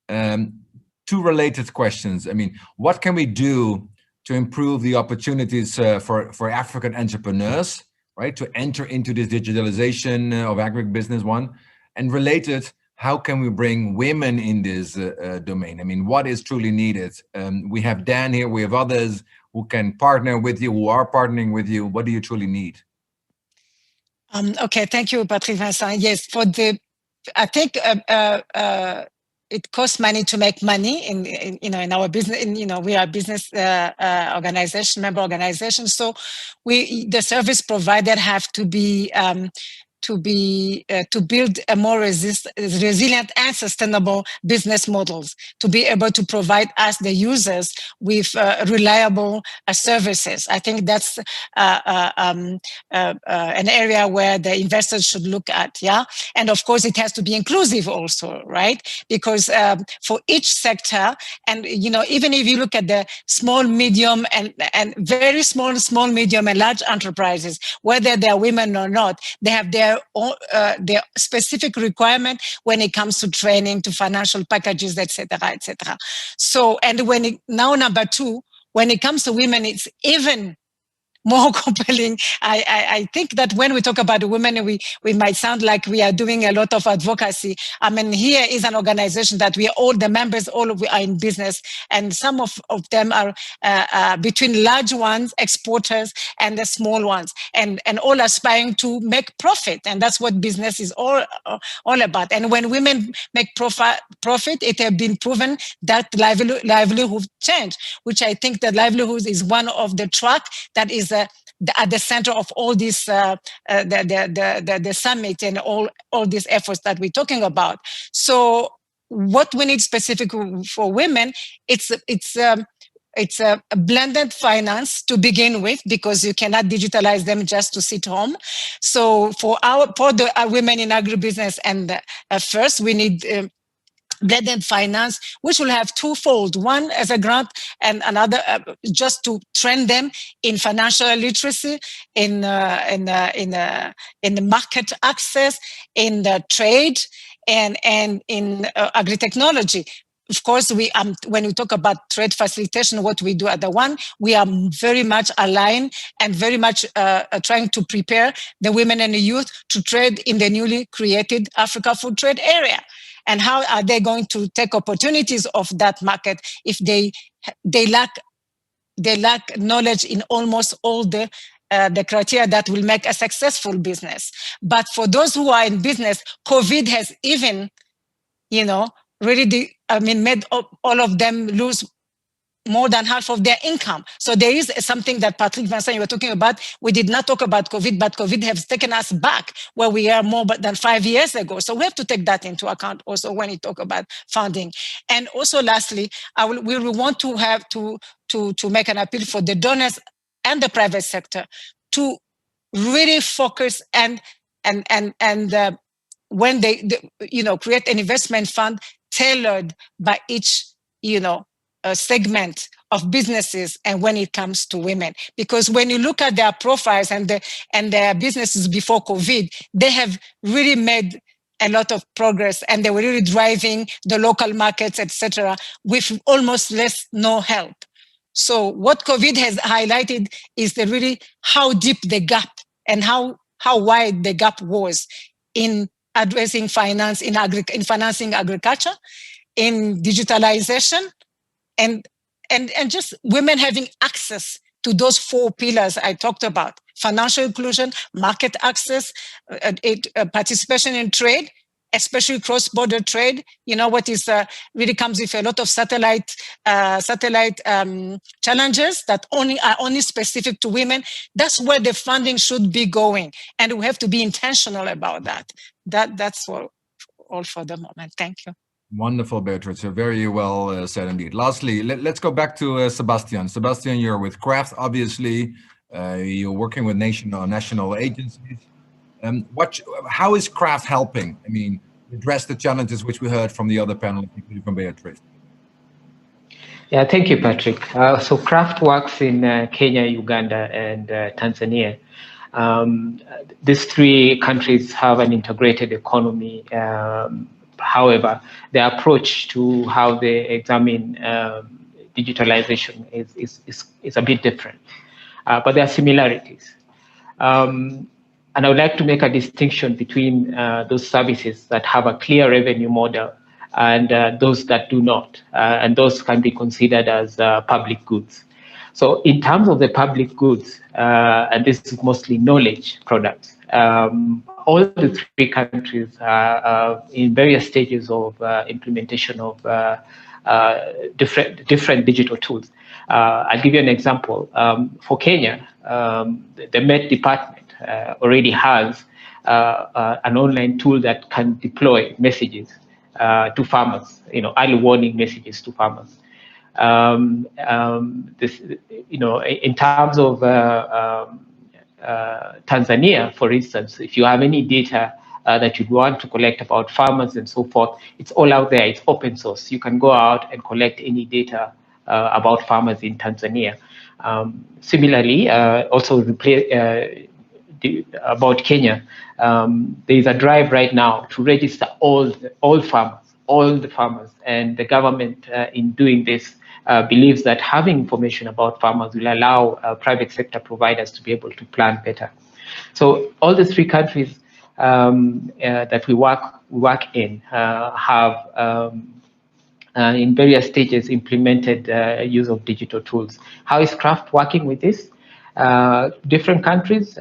Two related questions. I mean, what can we do to improve the opportunities for African entrepreneurs, right, to enter into this digitalization of agribusiness one? And related, how can we bring women in this domain? I mean, what is truly needed? We have Dan here, we have others who can partner with you, who are partnering with you. What do you truly need? Okay, thank you, Patrick Vincent. Yes, for the I think it costs money to make money in our business. We are a business organization, member organization. So the service provider have to be to build a more resilient and sustainable business models, to be able to provide us, the users, with reliable services. I think that's an area where the investors should look at, yeah? And of course, it has to be inclusive also, right? Because for each sector, and even if you look at the small, medium, and very small, medium, and large enterprises, whether they're women or not, they have their specific requirement when it comes to training, to financial packages, etc., etc. So, and now number two, when it comes to women, it's even more compelling. I think that when we talk about women, we might sound like we are doing a lot of advocacy. I mean, here is an organization that we are all the members, all of we are in business, and some of them are between large ones, exporters, and the small ones, and all aspiring to make profit. And that's what business is all about. And when women make profit, it has been proven that livelihood change, which I think that livelihood is one of the track that is at the center of all this, the summit and all these efforts that we're talking about. So what we need specific for women, it's a blended finance to begin with, because you cannot digitalize them just to sit home. So for the women in agribusiness, and first we need blended finance, which will have twofold: one as a grant, and another just to train them in financial literacy, in the market access, in the trade, and in agri-technology. Of course, when we talk about trade facilitation, what we do at the one, we are very much aligned and very much trying to prepare the women and the youth to trade in the newly created Africa Food Trade Area. And how are they going to take opportunities of that market if they lack knowledge in almost all the criteria that will make a successful business? But for those who are in business, COVID has even, really, made all of them lose more than half of their income. So there is something that Patrick Vincent, you were talking about. We did not talk about COVID, but COVID has taken us back where we are more than 5 years ago. So we have to take that into account also when we talk about funding. And also, lastly, we will want to have to make an appeal for the donors and the private sector to really focus and when they create an investment fund tailored by each segment of businesses, and when it comes to women, because when you look at their profiles and their businesses before COVID, they have really made a lot of progress, and they were really driving the local markets, etc., with almost no help. So what COVID has highlighted is really how deep the gap and how wide the gap was in addressing finance, in financing agriculture, in digitalization, and just women having access to those 4 pillars I talked about: financial inclusion, market access, participation in trade, especially cross-border trade. What is really comes with a lot of satellite challenges that are only specific to women. That's where the funding should be going, and we have to be intentional about that. That's all for the moment. Thank you. Wonderful, Beatrice. Very well said indeed. Lastly, let's go back to Sebastian. Sebastian, you're with CRAFT, obviously. You're working with national agencies. How is CRAFT helping? Address the challenges which we heard from the other panel, including from Beatrice. Yeah, thank you, Patrick. So CRAFT works in Kenya, Uganda, and Tanzania. These 3 countries have an integrated economy. However, the approach to how they examine digitalization is a bit different, but there are similarities. And I would like to make a distinction between those services that have a clear revenue model and those that do not, and those can be considered as public goods. So in terms of the public goods, and this is mostly knowledge products, all the three countries are in various stages of implementation of different digital tools. I'll give you an example. For Kenya, the Met Department already has an online tool that can deploy messages to farmers, early warning messages to farmers. This, in terms of Tanzania, for instance, if you have any data that you'd want to collect about farmers and so forth, it's all out there. It's open source. You can go out and collect any data about farmers in Tanzania. Similarly, also about Kenya, there is a drive right now to register all the farmers, and the government in doing this believes that having information about farmers will allow private sector providers to be able to plan better. So all the three countries that we work in have in various stages implemented use of digital tools. How is CRAFT working with this? Different countries.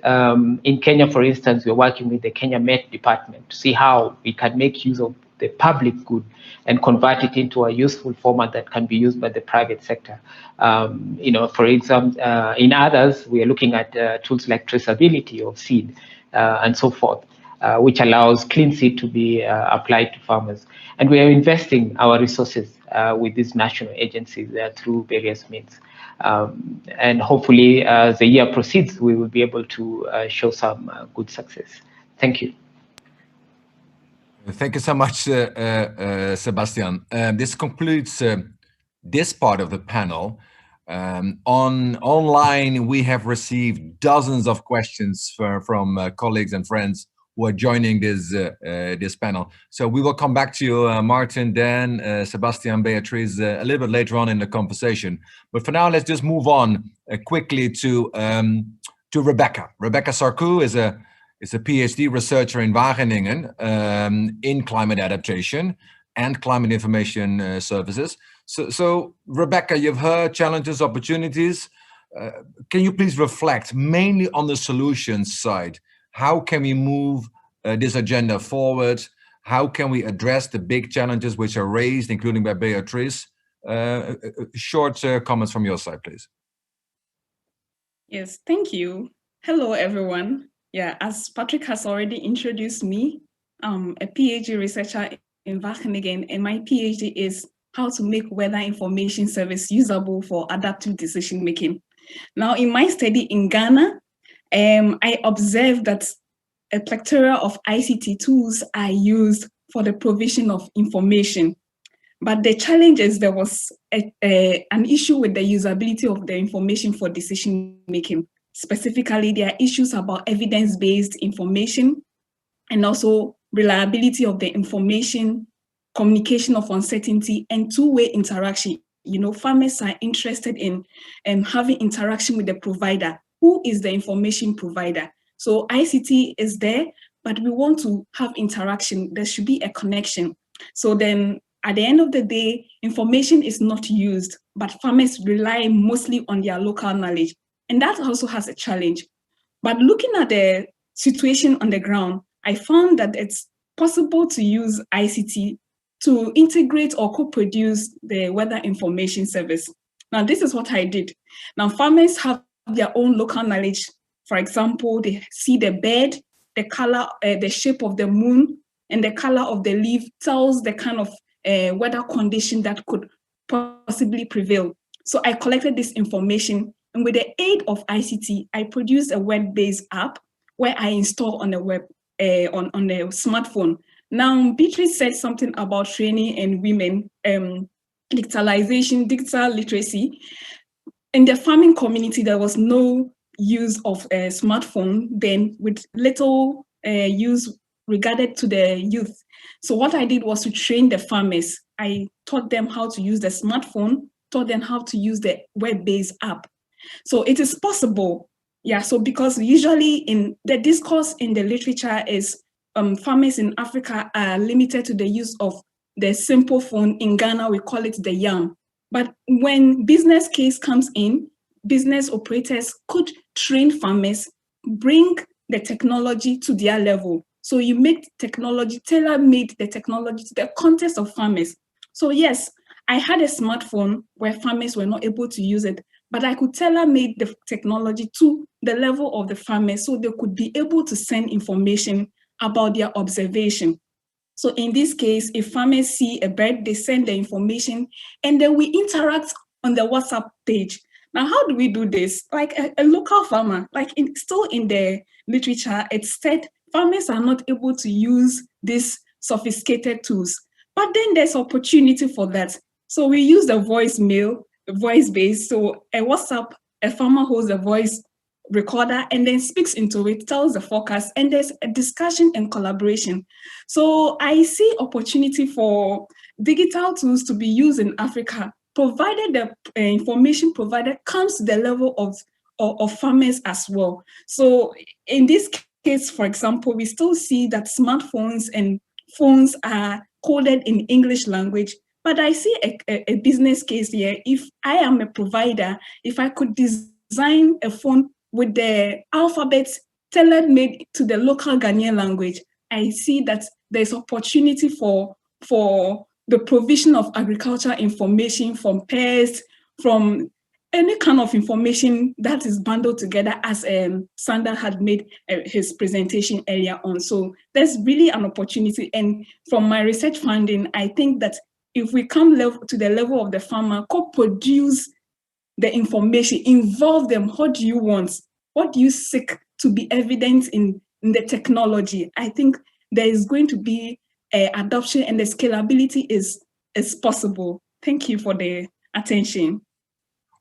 In Kenya, for instance, we're working with the Kenya Met Department to see how we can make use of the public good and convert it into a useful format that can be used by the private sector. For example, in others, we are looking at tools like traceability of seed and so forth, which allows clean seed to be applied to farmers. And we are investing our resources with these national agencies through various means. And hopefully, as the year proceeds, we will be able to show some good success. Thank you. Thank you so much, Sebastian. This concludes this part of the panel. Online, we have received dozens of questions from colleagues and friends who are joining this panel. So we will come back to you, Martin, Dan, Sebastian, Beatriz, a little bit later on in the conversation. But for now, let's just move on quickly to Rebecca. Rebecca Sarku is a PhD researcher in Wageningen in climate adaptation and climate information services. So Rebecca, you've heard challenges, opportunities. Can you please reflect mainly on the solutions side? How can we move this agenda forward? How can we address the big challenges which are raised, including by Beatrice? Short comments from your side, please. Yes, thank you. Hello, everyone. Yeah, as Patrick has already introduced me, I'm a PhD researcher in Wageningen, and my PhD is how to make weather information service usable for adaptive decision making. Now, in my study in Ghana, I observed that a plethora of ICT tools are used for the provision of information. But the challenge is there was an issue with the usability of the information for decision making. Specifically, there are issues about evidence-based information and also reliability of the information, communication of uncertainty, and two-way interaction. Farmers are interested in having interaction with the provider. Who is the information provider? So ICT is there, but we want to have interaction. There should be a connection. So then at the end of the day, information is not used, but farmers rely mostly on their local knowledge. And that also has a challenge. But looking at the situation on the ground, I found that it's possible to use ICT to integrate or co-produce the weather information service. Now, this is what I did. Now, farmers have their own local knowledge. For example, they see the bird, the color, the shape of the moon, and the color of the leaf tells the kind of weather condition that could possibly prevail. So I collected this information, and with the aid of ICT, I produced a web-based app where I install on the web, on the smartphone. Now, Beatrice said something about training and women, digitalization, digital literacy. In the farming community, there was no use of a smartphone, then with little use regarded to the youth. So what I did was to train the farmers. I taught them how to use the smartphone, taught them how to use the web-based app. So it is possible. Yeah, so because usually in the discourse in the literature is farmers in Africa are limited to the use of the simple phone. In Ghana, we call it the yam. But when business case comes in, business operators could train farmers, bring the technology to their level. So you make technology, tailor-made the technology to the context of farmers. So yes, I had a smartphone where farmers were not able to use it, but I could tailor-make the technology to the level of the farmers so they could be able to send information about their observation. So in this case, if farmers see a bird, they send the information and then we interact on the WhatsApp page. Now, how do we do this? Like a local farmer, like still in the literature, it said farmers are not able to use these sophisticated tools, but then there's opportunity for that. So we use the voice-based. So a WhatsApp, a farmer holds a voice recorder and then speaks into it, tells the forecast, and there's a discussion and collaboration. So I see opportunity for digital tools to be used in Africa, provided the information provided comes to the level of farmers as well. So in this case, for example, we still see that smartphones and phones are coded in English language, but I see a business case here. If I am a provider, if I could design a phone with the alphabets tailor-made to the local Ghanaian language, I see that there's opportunity for the provision of agricultural information from pests, from any kind of information that is bundled together, as Sander had made his presentation earlier on. So there's really an opportunity. And from my research finding, I think that if we come to the level of the farmer, co-produce the information, involve them. What do you want? What do you seek to be evident in the technology? I think there is going to be adoption and the scalability is possible. Thank you for the attention.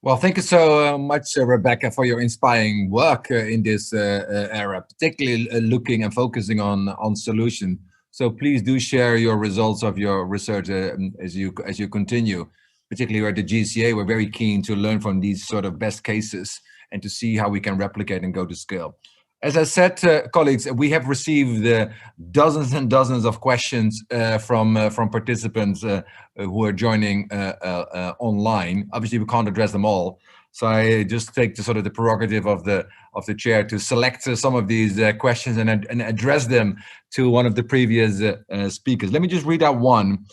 Well, thank you so much, Rebecca, for your inspiring work in this era, particularly looking and focusing on solution. So please do share your results of your research as you continue. Particularly at the GCA, we're very keen to learn from these sort of best cases and to see how we can replicate and go to scale. As I said, colleagues, we have received dozens and dozens of questions from participants who are joining online. Obviously, we can't address them all, so I just take the sort of the prerogative of the chair to select some of these questions and address them to one of the previous speakers. Let me just read out one.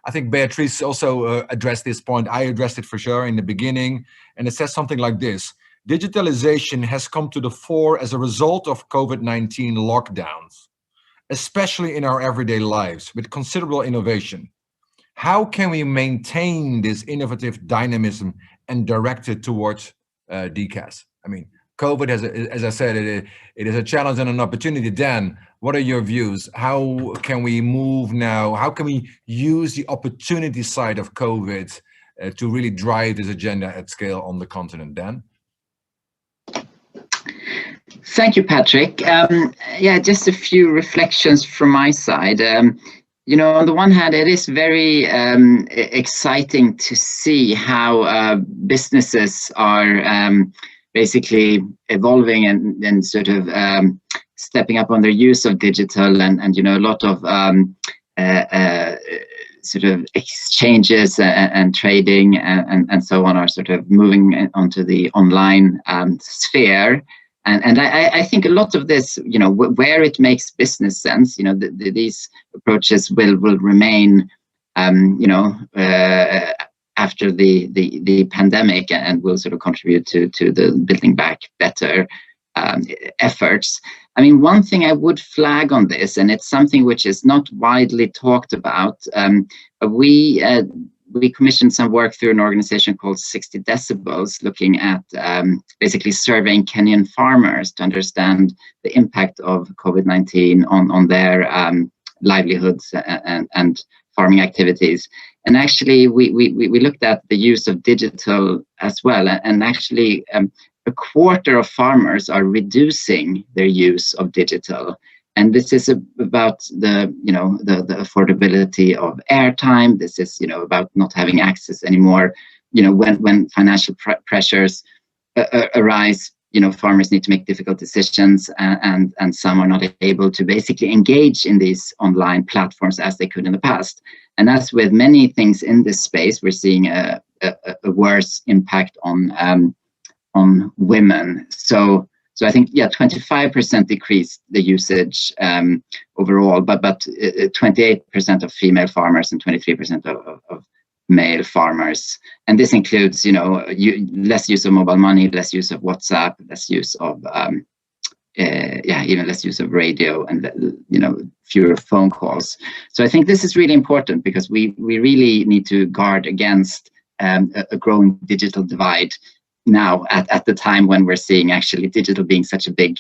I think Beatrice also addressed this point. I addressed it for sure in the beginning, and it says something like this. Digitalization has come to the fore as a result of COVID-19 lockdowns, especially in our everyday lives, with considerable innovation. How can we maintain this innovative dynamism and direct it towards DCAS? I mean, COVID, as I said, it is a challenge and an opportunity. Dan, what are your views? How can we move now? How can we use the opportunity side of COVID to really drive this agenda at scale on the continent? Dan? Thank you, Patrick. Yeah, just a few reflections from my side. You know, on the one hand, it is very exciting to see how businesses are basically evolving and sort of stepping up on their use of digital, and you know, a lot of sort of exchanges and trading and so on are sort of moving onto the online sphere. And I think a lot of this, you know, where it makes business sense, you know, these approaches will remain, you know, after the pandemic, and will sort of contribute to the building back better efforts. I mean, one thing I would flag on this, and it's something which is not widely talked about, we commissioned some work through an organization called 60 Decibels, looking at basically surveying Kenyan farmers to understand the impact of COVID-19 on their livelihoods and farming activities. And actually, we looked at the use of digital as well, and actually a quarter of farmers are reducing their use of digital. And this is about the affordability of airtime. This is, you know, about not having access anymore, you know, when financial pressures arise. farmers need to make difficult decisions, and some are not able to basically engage in these online platforms as they could in the past. And as with many things in this space, we're seeing a worse impact on women. So I think, 25% decreased the usage overall, but 28% of female farmers and 23% of male farmers. And this includes, less use of mobile money, less use of WhatsApp, less use of, even less use of radio, and, fewer phone calls. So I think this is really important, because we really need to guard against a growing digital divide now at the time when we're seeing actually digital being such a big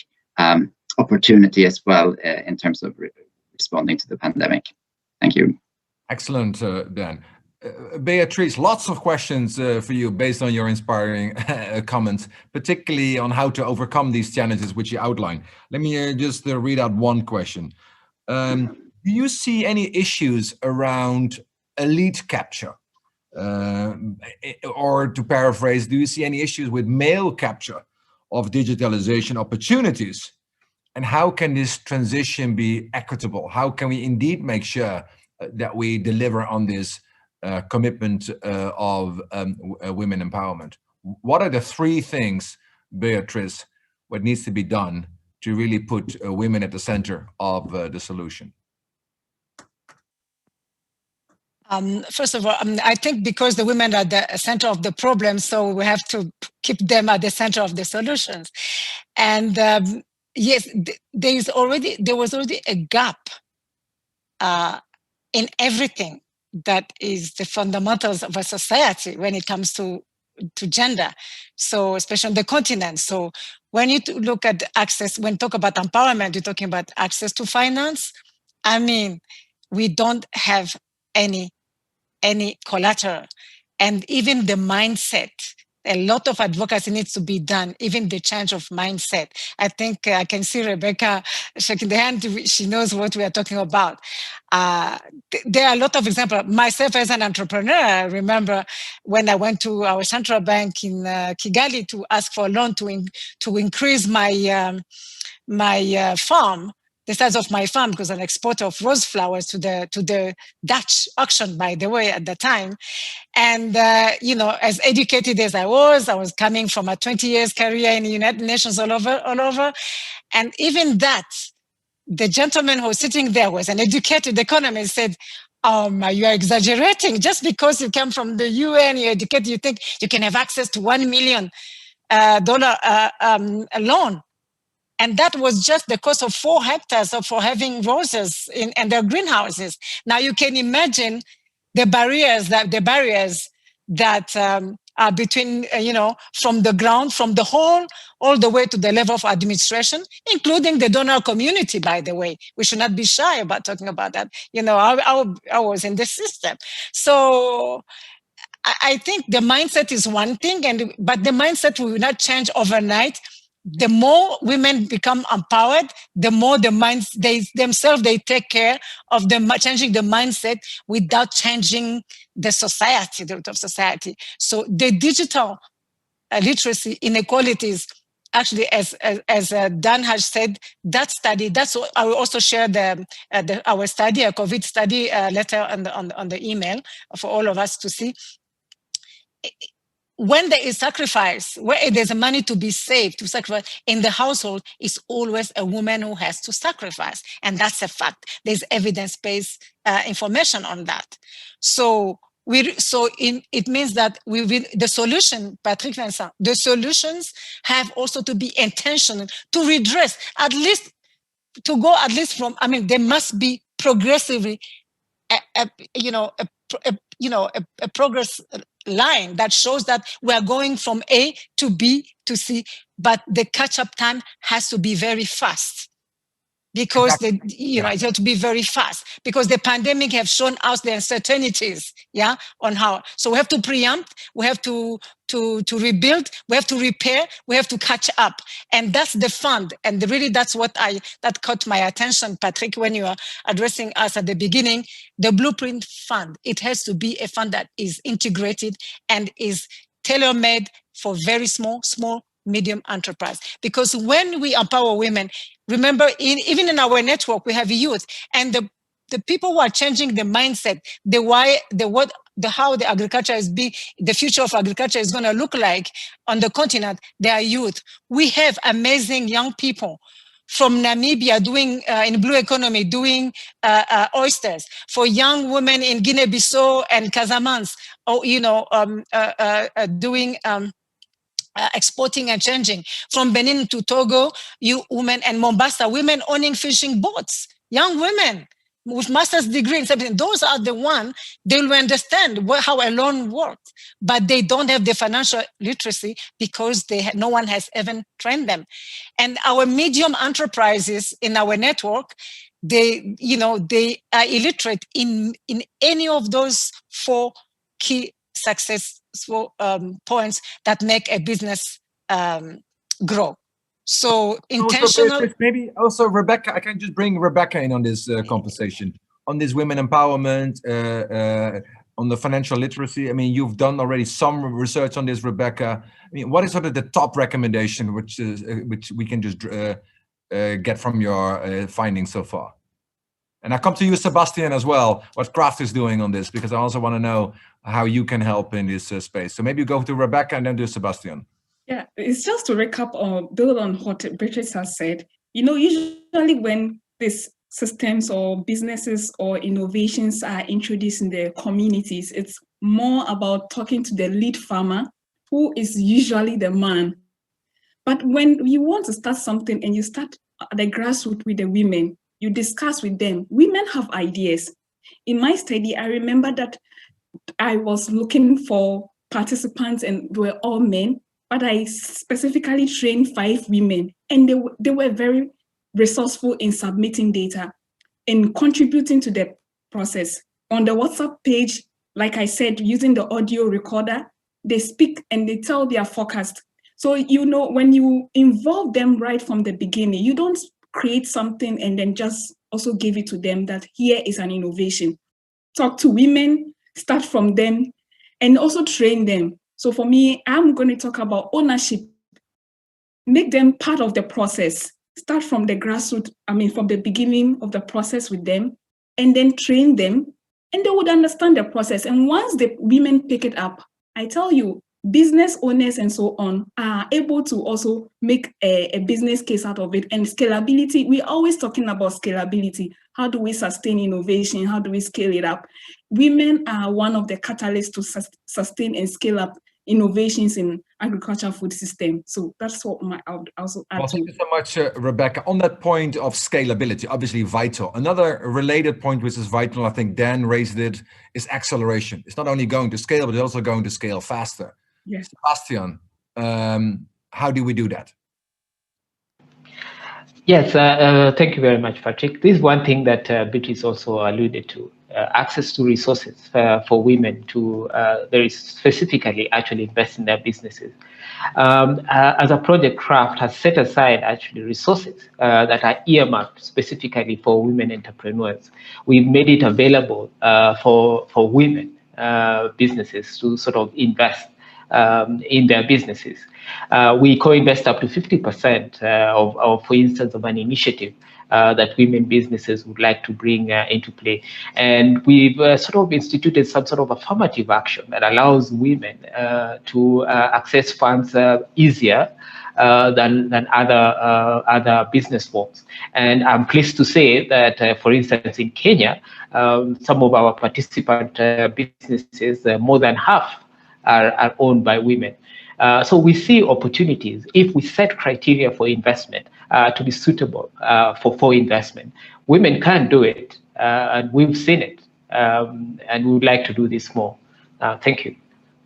opportunity as well in terms of responding to the pandemic. Thank you. Excellent, Dan. Beatrice, lots of questions for you based on your inspiring comments, particularly on how to overcome these challenges which you outlined. Let me just read out one question. Do you see any issues around elite capture? Or to paraphrase, do you see any issues with male capture of digitalization opportunities? And how can this transition be equitable? How can we indeed make sure that we deliver on this commitment of women empowerment? What are the three things, Beatrice, what needs to be done to really put women at the center of the solution? First of all, I think because the women are the center of the problem, so we have to keep them at the center of the solutions. And yes, there was already a gap in everything that is the fundamentals of a society when it comes to gender. So especially on the continent. So when you look at access, when you talk about empowerment, you're talking about access to finance. I mean, we don't have any collateral. And even the mindset, a lot of advocacy needs to be done, even the change of mindset. I think I can see Rebecca shaking the hand. She knows what we are talking about. There are a lot of examples. Myself as an entrepreneur, I remember when I went to our central bank in Kigali to ask for a loan to increase my farm, the size of my farm, because I'm an exporter of rose flowers to the Dutch auction, by the way, at the time. And, as educated as I was coming from a 20 years career in the United Nations all over. And even that, the gentleman who was sitting there was an educated economist, said, you are exaggerating. Just because you come from the UN, you're educated, you think you can have access to $1 million loan. And that was just the cost of 4 hectares for having roses in their greenhouses. Now you can imagine the barriers that are between, from the ground, from the hall, all the way to the level of administration, including the donor community, by the way. We should not be shy about talking about that. I was in the system. So I think the mindset is one thing, but the mindset will not change overnight. The more women become empowered, the more they themselves take care of changing the mindset without changing the society, the root of society. So the digital literacy inequalities, actually, as Dan has said, that study. That's what I will also share our study, a COVID study letter on the email for all of us to see. When there is sacrifice, where there's money to be saved, to sacrifice in the household, it's always a woman who has to sacrifice. And that's a fact. There's evidence-based information on that. So it means that the solution, Patrick Vincent, the solutions have also to be intentional, to redress, there must be progressively a progress line that shows that we're going from A to B to C, but the catch-up time has to be very fast. Because it has to be very fast, because the pandemic have shown us the uncertainties, on how. So we have to preempt, we have to rebuild, we have to repair, we have to catch up, and that's the fund. And really, that's what that caught my attention, Patrick, when you are addressing us at the beginning. The Blueprint Fund, it has to be a fund that is integrated and is tailor-made for very small medium enterprise. Because when we empower women, remember, even in our network, we have youth, and the people who are changing the mindset, the why, the what, the how the agriculture is the future of agriculture is going to look like on the continent, they are youth. We have amazing young people from Namibia doing in blue economy, doing oysters, for young women in Guinea-Bissau and Casamance, or doing exporting and changing. From Benin to Togo, you women, and Mombasa, women owning fishing boats, young women with master's degree in something. Those are the ones, they will understand how a loan works, but they don't have the financial literacy because no one has ever trained them. And our medium enterprises in our network, they are illiterate in any of those 4 key successful points that make a business grow. So intentional. Also, maybe also Rebecca, I can just bring Rebecca in on this conversation, on this women empowerment, on the financial literacy. I mean, you've done already some research on this, Rebecca. I mean, what is sort of the top recommendation which we can just get from your findings so far? And I come to you, Sebastian, as well, what Craft is doing on this, because I also want to know how you can help in this space. So maybe you go to Rebecca and then do Sebastian. Yeah, it's just to recap or build on what Beatrice has said. Usually when these systems or businesses or innovations are introduced in the communities, it's more about talking to the lead farmer, who is usually the man. But when you want to start something and you start at the grassroots with the women, you discuss with them. Women have ideas. In my study, I remember that I was looking for participants and they were all men, but I specifically trained 5 women, and they were very resourceful in submitting data, in contributing to the process. On the WhatsApp page, like I said, using the audio recorder, they speak and they tell their forecast. So, when you involve them right from the beginning, you don't create something and then just also give it to them that here is an innovation. Talk to women, start from them, and also train them. So for me, I'm going to talk about ownership. Make them part of the process. Start from the grassroots, from the beginning of the process with them, and then train them, and they would understand the process. And once the women pick it up, I tell you, business owners and so on are able to also make a business case out of it. And scalability, we're always talking about scalability. How do we sustain innovation? How do we scale it up? Women are one of the catalysts to sustain and scale up innovations in agricultural food system. So that's what I would also add. Well, thank you so much, Rebecca. On that point of scalability, obviously vital. Another related point which is vital, I think Dan raised it, is acceleration. It's not only going to scale, but it's also going to scale faster. Yes. Sebastian, how do we do that? Yes, thank you very much, Patrick. This is one thing that Beatrice also alluded to, access to resources for women to very specifically actually invest in their businesses. As a project, Craft has set aside actually resources that are earmarked specifically for women entrepreneurs. We've made it available for women businesses to sort of invest in their businesses. We co-invest up to 50% of, for instance, of an initiative that women businesses would like to bring into play. And we've sort of instituted some sort of affirmative action that allows women to access funds easier than other business forms. And I'm pleased to say that, for instance, in Kenya, some of our participant businesses, more than half are owned by women. So we see opportunities if we set criteria for investment to be suitable for investment. Women can do it, and we've seen it, and we would like to do this more. Thank you.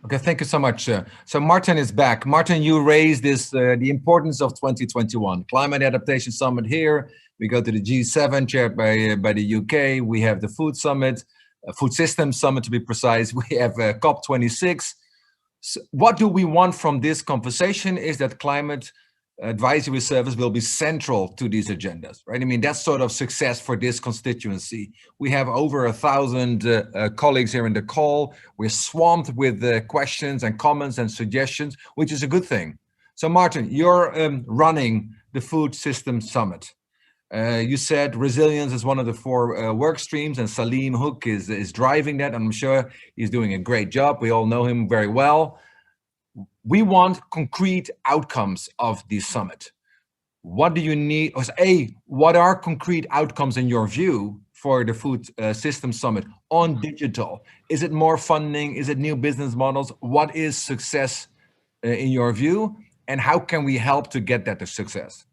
Okay, thank you so much. So Martin is back. Martin, you raised this, the importance of 2021. Climate Adaptation Summit here. We go to the G7 chaired by the UK. We have the Food Summit, Food Systems Summit to be precise. We have COP26. So what do we want from this conversation is that climate advisory service will be central to these agendas, right? I mean, that's sort of success for this constituency. We have over 1,000 colleagues here in the call. We're swamped with questions and comments and suggestions, which is a good thing. So Martin, you're running the Food Systems Summit. You said resilience is one of the 4 work streams, and Salim Hook is driving that. I'm sure he's doing a great job. We all know him very well. We want concrete outcomes of this summit. What do you need? What are concrete outcomes in your view for the Food Systems Summit on digital? Is it more funding? Is it new business models? What is success in your view? And how can we help to get that to success?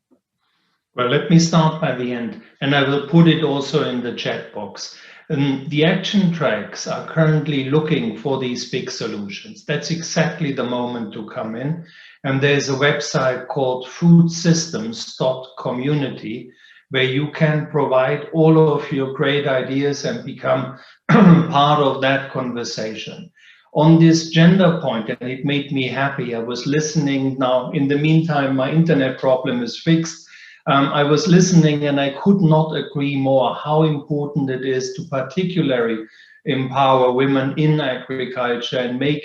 Well, let me start by the end, and I will put it also in the chat box. The action tracks are currently looking for these big solutions. That's exactly the moment to come in. And there's a website called foodsystems.community where you can provide all of your great ideas and become part of that conversation. On this gender point, and it made me happy, I was listening now. In the meantime, my internet problem is fixed. I was listening and I could not agree more how important it is to particularly empower women in agriculture and make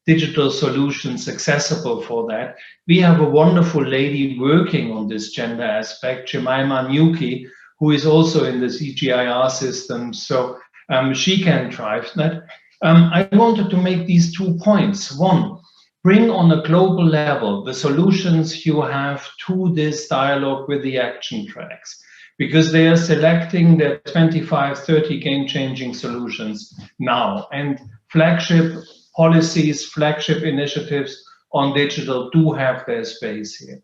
digital solutions accessible for that. We have a wonderful lady working on this gender aspect, Jemima Nuki, who is also in the CGIAR system, so she can drive that. I wanted to make these 2 points. One, bring on a global level the solutions you have to this dialogue with the action tracks, because they are selecting their 25, 30 game-changing solutions now. And flagship policies, flagship initiatives on digital do have their space here.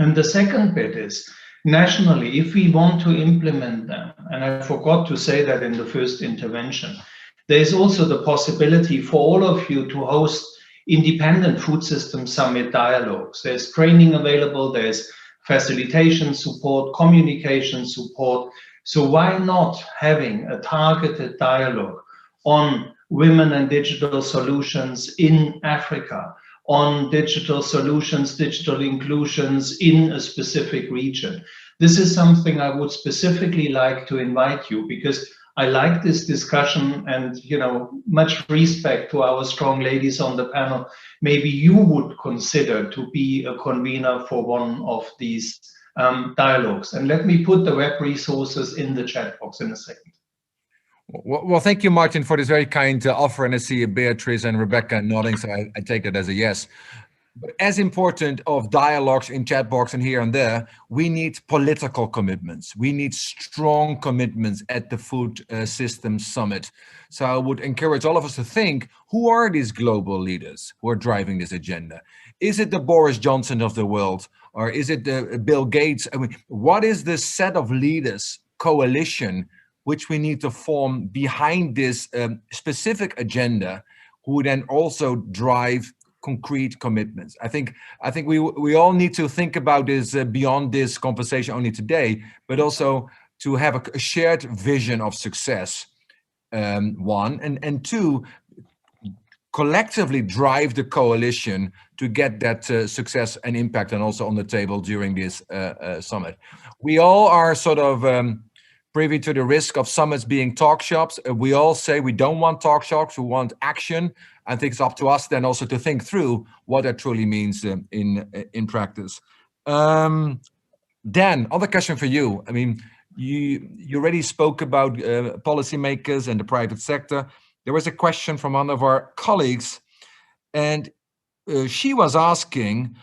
And the second bit is, nationally, if we want to implement them, and I forgot to say that in the first intervention, there's also the possibility for all of you to host independent food system summit dialogues. There's training available, there's facilitation support, communication support. So why not having a targeted dialogue on women and digital solutions in Africa, on digital solutions, digital inclusions in a specific region? This is something I would specifically like to invite you, because I like this discussion, and much respect to our strong ladies on the panel. Maybe you would consider to be a convener for one of these dialogues. And let me put the web resources in the chat box in a second. Well, thank you, Martin, for this very kind offer. And I see Beatrice and Rebecca nodding, so I take that as a yes. But as important of dialogues in chat box and here and there, we need political commitments. We need strong commitments at the Food Systems Summit. So I would encourage all of us to think, who are these global leaders who are driving this agenda? Is it the Boris Johnson of the world? Or is it Bill Gates? I mean, what is the set of leaders, coalition, which we need to form behind this specific agenda, who then also drive concrete commitments? I think we all need to think about this beyond this conversation only today, but also to have a shared vision of success, one, and two, collectively drive the coalition to get that success and impact, and also on the table during this summit. We all are sort of privy to the risk of summits being talk shops. We all say we don't want talk shops, we want action. I think it's up to us then also to think through what that truly means in practice. Dan, other question for you. I mean, you already spoke about policymakers and the private sector. There was a question from one of our colleagues, and she was asking,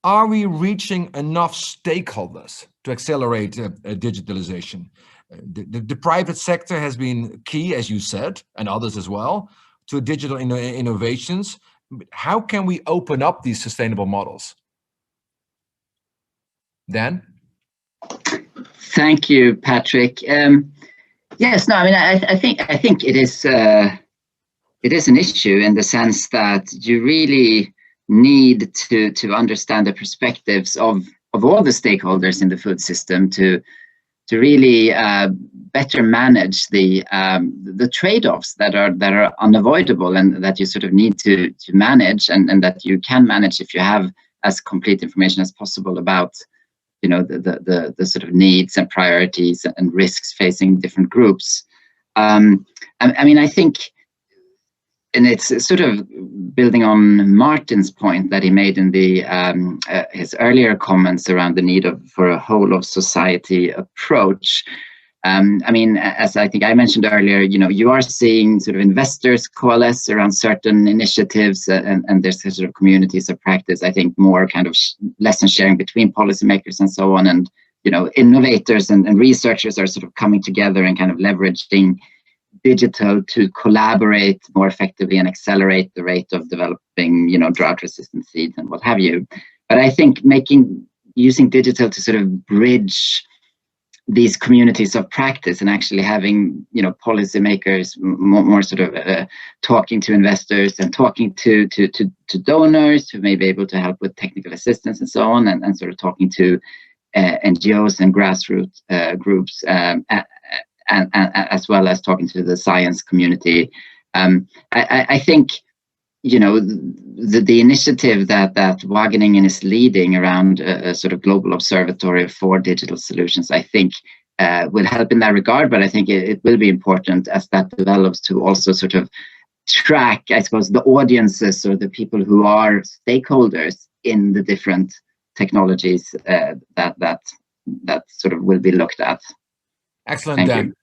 are we reaching enough stakeholders to accelerate digitalization? The private sector has been key, as you said, and others as well, to digital innovations. How can we open up these sustainable models? Dan? Thank you, Patrick. Yes, no, I mean, I think it is an issue in the sense that you really need to understand the perspectives of all the stakeholders in the food system to really better manage the trade-offs that are unavoidable and that you sort of need to manage, and that you can manage if you have as complete information as possible about the sort of needs and priorities and risks facing different groups. I mean, I think and it's sort of building on Martin's point that he made in the his earlier comments around the need for a whole of society approach. I mean, as I think I mentioned earlier, you are seeing sort of investors coalesce around certain initiatives, and there's sort of communities of practice. I think more kind of lesson sharing between policymakers and so on, and innovators and researchers are sort of coming together and kind of leveraging digital to collaborate more effectively and accelerate the rate of developing, drought-resistant seeds and what have you. But I think using digital to sort of bridge these communities of practice and actually having, policymakers more sort of talking to investors and talking to donors who may be able to help with technical assistance and so on, and sort of talking to NGOs and grassroots groups, and as well as talking to the science community. I think, the initiative that Wageningen is leading around a sort of global observatory for digital solutions, I think will help in that regard. But I think it will be important as that develops to also sort of track, I suppose, the audiences or the people who are stakeholders in the different technologies that sort of will be looked at. Excellent, Dan.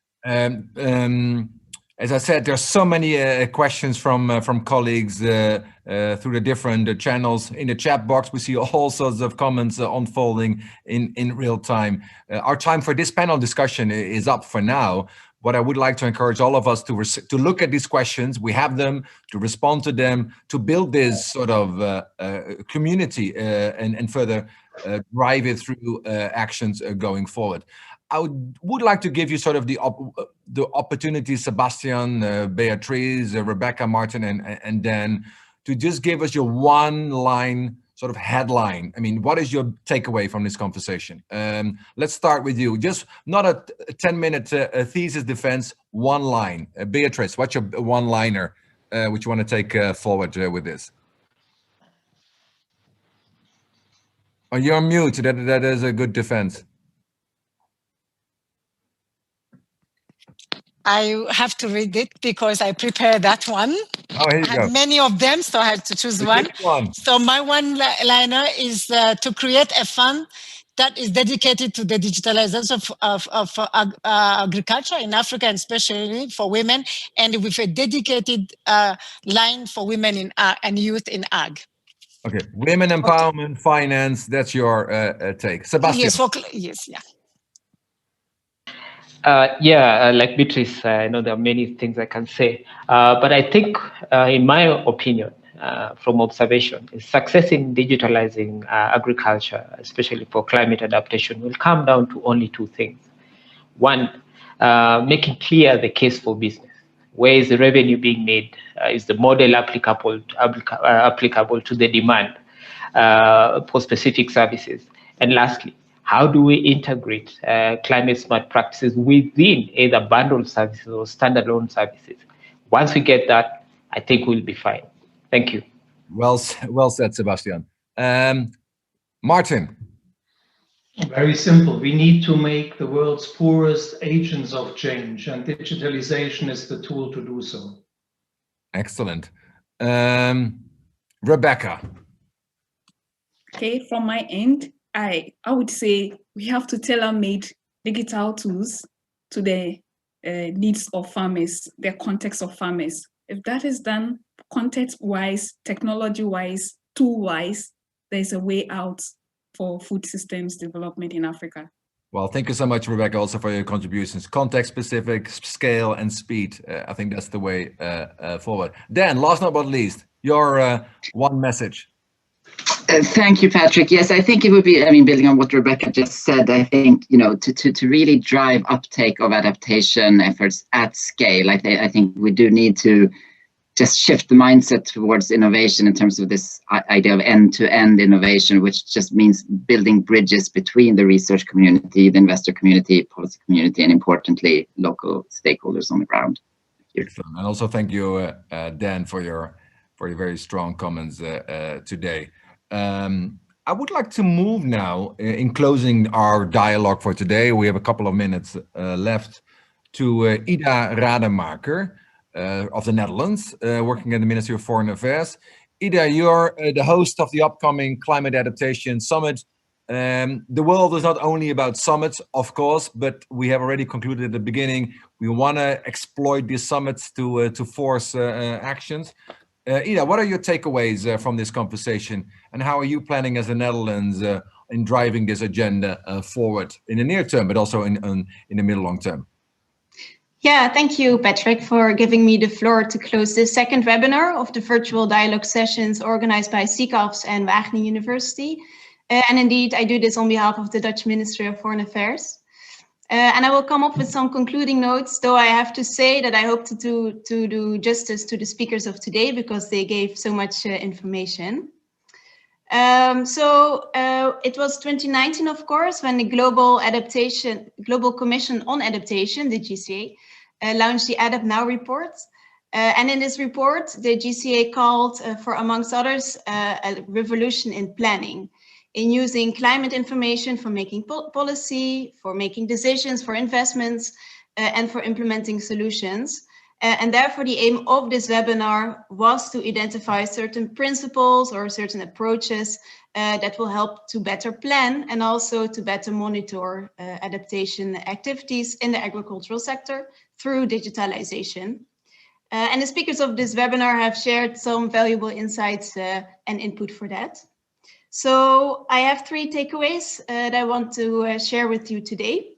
As I said, there's so many questions from colleagues through the different channels. In the chat box, we see all sorts of comments unfolding in real time. Our time for this panel discussion is up for now. What I would like to encourage all of us to look at these questions, we have them, to respond to them, to build this sort of community and further drive it through actions going forward. I would like to give you sort of the opportunity, Sebastian, Beatrice, Rebecca, Martin, and Dan, to just give us your one-line sort of headline. I mean, what is your takeaway from this conversation? Let's start with you. Just not a 10-minute thesis defense, one line. Beatrice, what's your one-liner which you want to take forward with this? Oh, you're on mute. That is a good defense. I have to read it because I prepared that one. Oh, here you I had go. many of them, so I had to choose one. So my one-liner is to create a fund that is dedicated to the digitalization of agriculture in Africa, and especially for women, and with a dedicated line for women and youth in ag. Okay, women empowerment, finance, that's your take. Sebastian. Yes, yeah. Like Beatrice, I know there are many things I can say, but I think, in my opinion, from observation, success in digitalizing agriculture, especially for climate adaptation, will come down to only two things. One, making clear the case for business. Where is the revenue being made? Is the model applicable to the demand for specific services? And lastly, how do we integrate climate smart practices within either bundled services or standalone services? Once we get that, I think we'll be fine. Thank you. Well said, Sebastian. Martin. Very simple. We need to make the world's poorest agents of change, and digitalization is the tool to do so. Excellent. Rebecca. Okay, from my end, I would say we have to tailor-made digital tools to the needs of farmers, the context of farmers. If that is done context-wise, technology-wise, tool-wise, there's a way out for food systems development in Africa. Well, thank you so much, Rebecca, also for your contributions. Context-specific, scale, and speed. I think that's the way forward. Dan, last but not least, your one message. Thank you, Patrick. Yes, I think it would be, building on what Rebecca just said, I think, to really drive uptake of adaptation efforts at scale, I think we do need to just shift the mindset towards innovation in terms of this idea of end-to-end innovation, which just means building bridges between the research community, the investor community, policy community, and importantly, local stakeholders on the ground. Excellent. And also thank you, Dan, for your very strong comments today. I would like to move now, in closing our dialogue for today, we have a couple of minutes left, to Ida Rademacher. of the Netherlands, working at the Ministry of Foreign Affairs. Ida, you're the host of the upcoming Climate Adaptation Summit. The world is not only about summits, of course, but we have already concluded at the beginning, we want to exploit these summits to force actions. Ida, what are your takeaways from this conversation, and how are you planning as the Netherlands in driving this agenda forward in the near term, but also in the middle long term? Yeah, thank you, Patrick, for giving me the floor to close this second webinar of the virtual dialogue sessions organized by CAS and Wageningen University. And indeed, I do this on behalf of the Dutch Ministry of Foreign Affairs. And I will come up with some concluding notes, though I have to say that I hope to do justice to the speakers of today because they gave so much information. It was 2019, of course, when the Global Commission on Adaptation, the GCA, launched the Adapt Now report. And in this report, the GCA called for, amongst others, a revolution in planning, in using climate information for making policy, for making decisions, for investments, and for implementing solutions. And therefore, the aim of this webinar was to identify certain principles or certain approaches that will help to better plan and also to better monitor adaptation activities in the agricultural sector through digitalization. And the speakers of this webinar have shared some valuable insights and input for that. So I have 3 takeaways that I want to share with you today.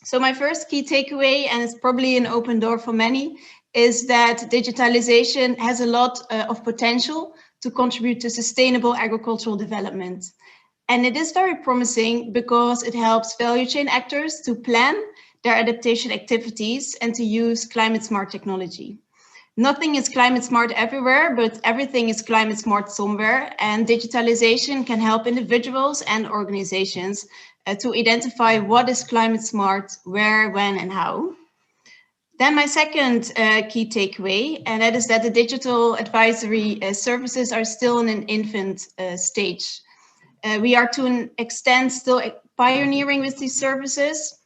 So my first key takeaway, and it's probably an open door for many, is that digitalization has a lot of potential to contribute to sustainable agricultural development. And it is very promising because it helps value chain actors to plan their adaptation activities and to use climate smart technology. Nothing is climate smart everywhere, but everything is climate smart somewhere, and digitalization can help individuals and organizations to identify what is climate smart, where, when, and how. Then my second key takeaway, and that is that the digital advisory services are still in an infant stage. We are to an extent still pioneering with these services.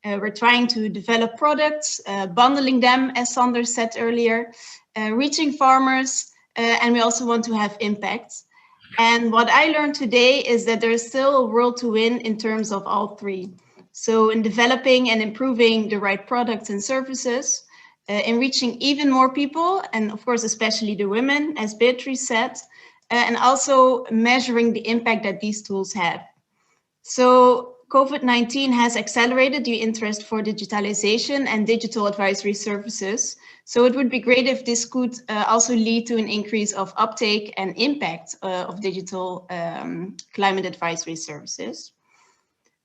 We're trying to develop products, bundling them, as Sander said earlier, reaching farmers, and we also want to have impact. And what I learned today is that there is still a world to win in terms of all 3. So in developing and improving the right products and services, in reaching even more people, and of course, especially the women, as Beatrice said, and also measuring the impact that these tools have. So COVID-19 has accelerated the interest for digitalization and digital advisory services. So it would be great if this could also lead to an increase of uptake and impact of digital climate advisory services.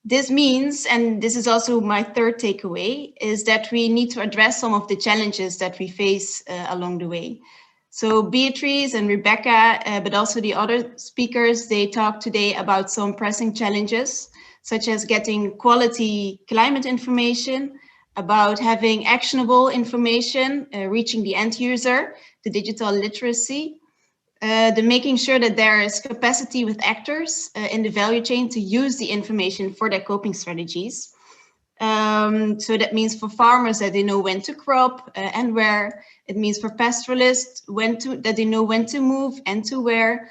This means, and this is also my third takeaway, is that we need to address some of the challenges that we face along the way. So Beatrice and Rebecca, but also the other speakers, they talked today about some pressing challenges, such as getting quality climate information, about having actionable information, reaching the end user, the digital literacy, the making sure that there is capacity with actors in the value chain to use the information for their coping strategies. So that means for farmers that they know when to crop and where. It means for pastoralists that they know when to move and to where.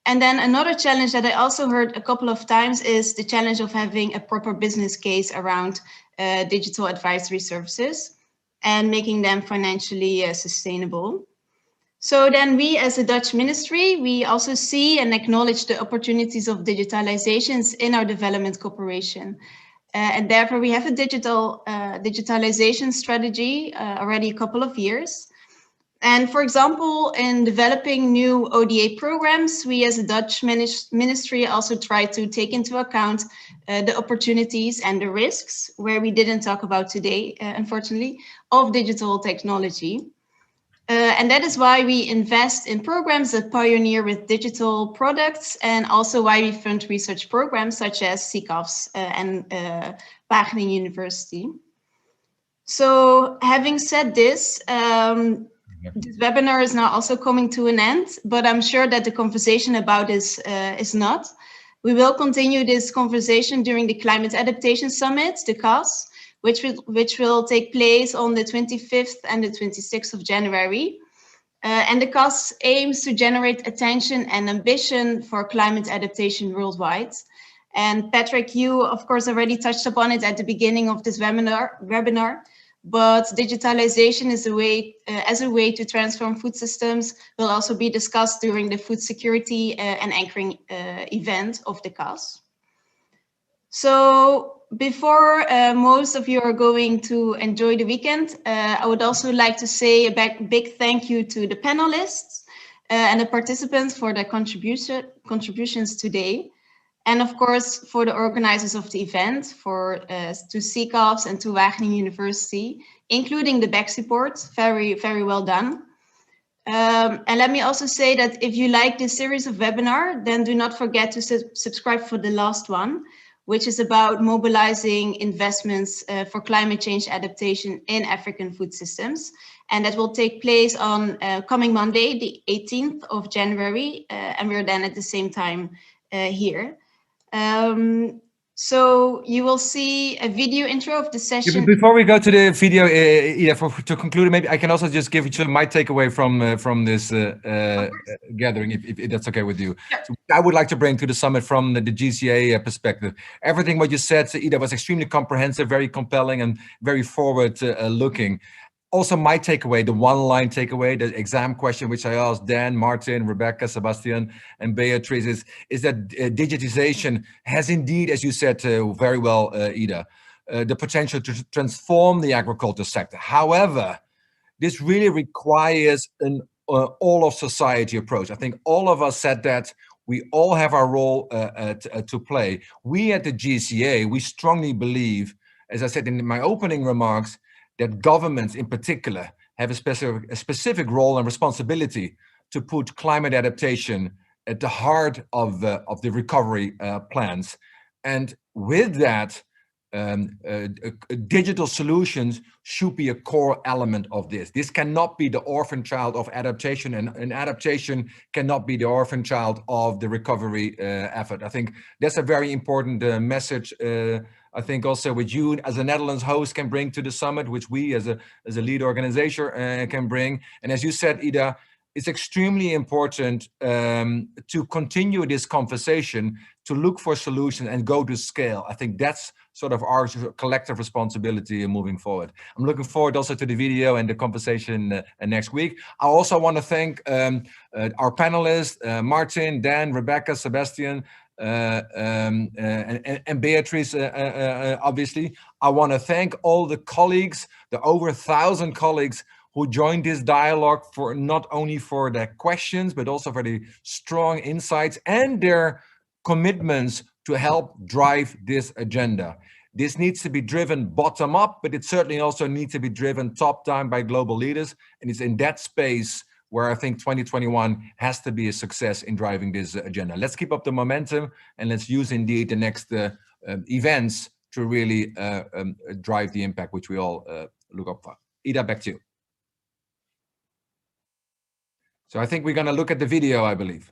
And then another challenge that I also heard a couple of times is the challenge of having a proper business case around digital advisory services and making them financially sustainable. So then we as a Dutch ministry, we also see and acknowledge the opportunities of digitalizations in our development cooperation. And therefore we have a digitalization strategy already a couple of years. And for example, in developing new ODA programs, we as a Dutch ministry also try to take into account the opportunities and the risks, where we didn't talk about today, unfortunately, of digital technology. And that is why we invest in programs that pioneer with digital products, and also why we fund research programs such as CAS and Wageningen University. So having said this, this webinar is now also coming to an end, but I'm sure that the conversation about this is not. We will continue this conversation during the Climate Adaptation Summit, the CAS, which will take place on the 25th and the 26th of January. And the CAS aims to generate attention and ambition for climate adaptation worldwide. And Patrick, you of course already touched upon it at the beginning of this webinar, but digitalization is as a way to transform food systems will also be discussed during the food security and anchoring event of the CAS. So before most of you are going to enjoy the weekend, I would also like to say a big thank you to the panelists and the participants for their contributions today. And of course, for the organizers of the event, to CCAS and to Wageningen University, including the back support, very, very well done. And let me also say that if you like this series of webinar, then do not forget to subscribe for the last one, which is about mobilizing investments for climate change adaptation in African food systems. And that will take place on coming Monday, the 18th of January, and we're then at the same time here. So you will see a video intro of the session. Before we go to the video, to conclude, maybe I can also just give you my takeaway from this gathering, if that's okay with you. Sure. So I would like to bring to the summit from the GCA perspective. Everything what you said, Ida, was extremely comprehensive, very compelling, and very forward-looking. Also, my takeaway, the one-line takeaway, the exam question which I asked Dan, Martin, Rebecca, Sebastian, and Beatrice is that digitization has indeed, as you said very well, Ida, the potential to transform the agriculture sector. However, this really requires an all of society approach. I think all of us said that we all have our role to play. We at the GCA, we strongly believe, as I said in my opening remarks, that governments in particular have a specific role and responsibility to put climate adaptation at the heart of the recovery plans. And with that, digital solutions should be a core element of this. This cannot be the orphan child of adaptation, and adaptation cannot be the orphan child of the recovery effort. I think that's a very important message. I think also what you as a Netherlands host can bring to the summit, which we as a lead organization can bring. And as you said, Ida, it's extremely important to continue this conversation, to look for solutions and go to scale. I think that's sort of our collective responsibility moving forward. I'm looking forward also to the video and the conversation next week. I also want to thank our panelists, Martin, Dan, Rebecca, Sebastian, and Beatrice, obviously. I want to thank all the colleagues, the over 1,000 colleagues who joined this dialogue, for not only for their questions, but also for the strong insights and their commitments to help drive this agenda. This needs to be driven bottom up, but it certainly also needs to be driven top down by global leaders. And it's in that space where I think 2021 has to be a success in driving this agenda. Let's keep up the momentum, and let's use indeed the next events to really drive the impact which we all look up for. Ida, back to you. So I think we're going to look at the video, I believe.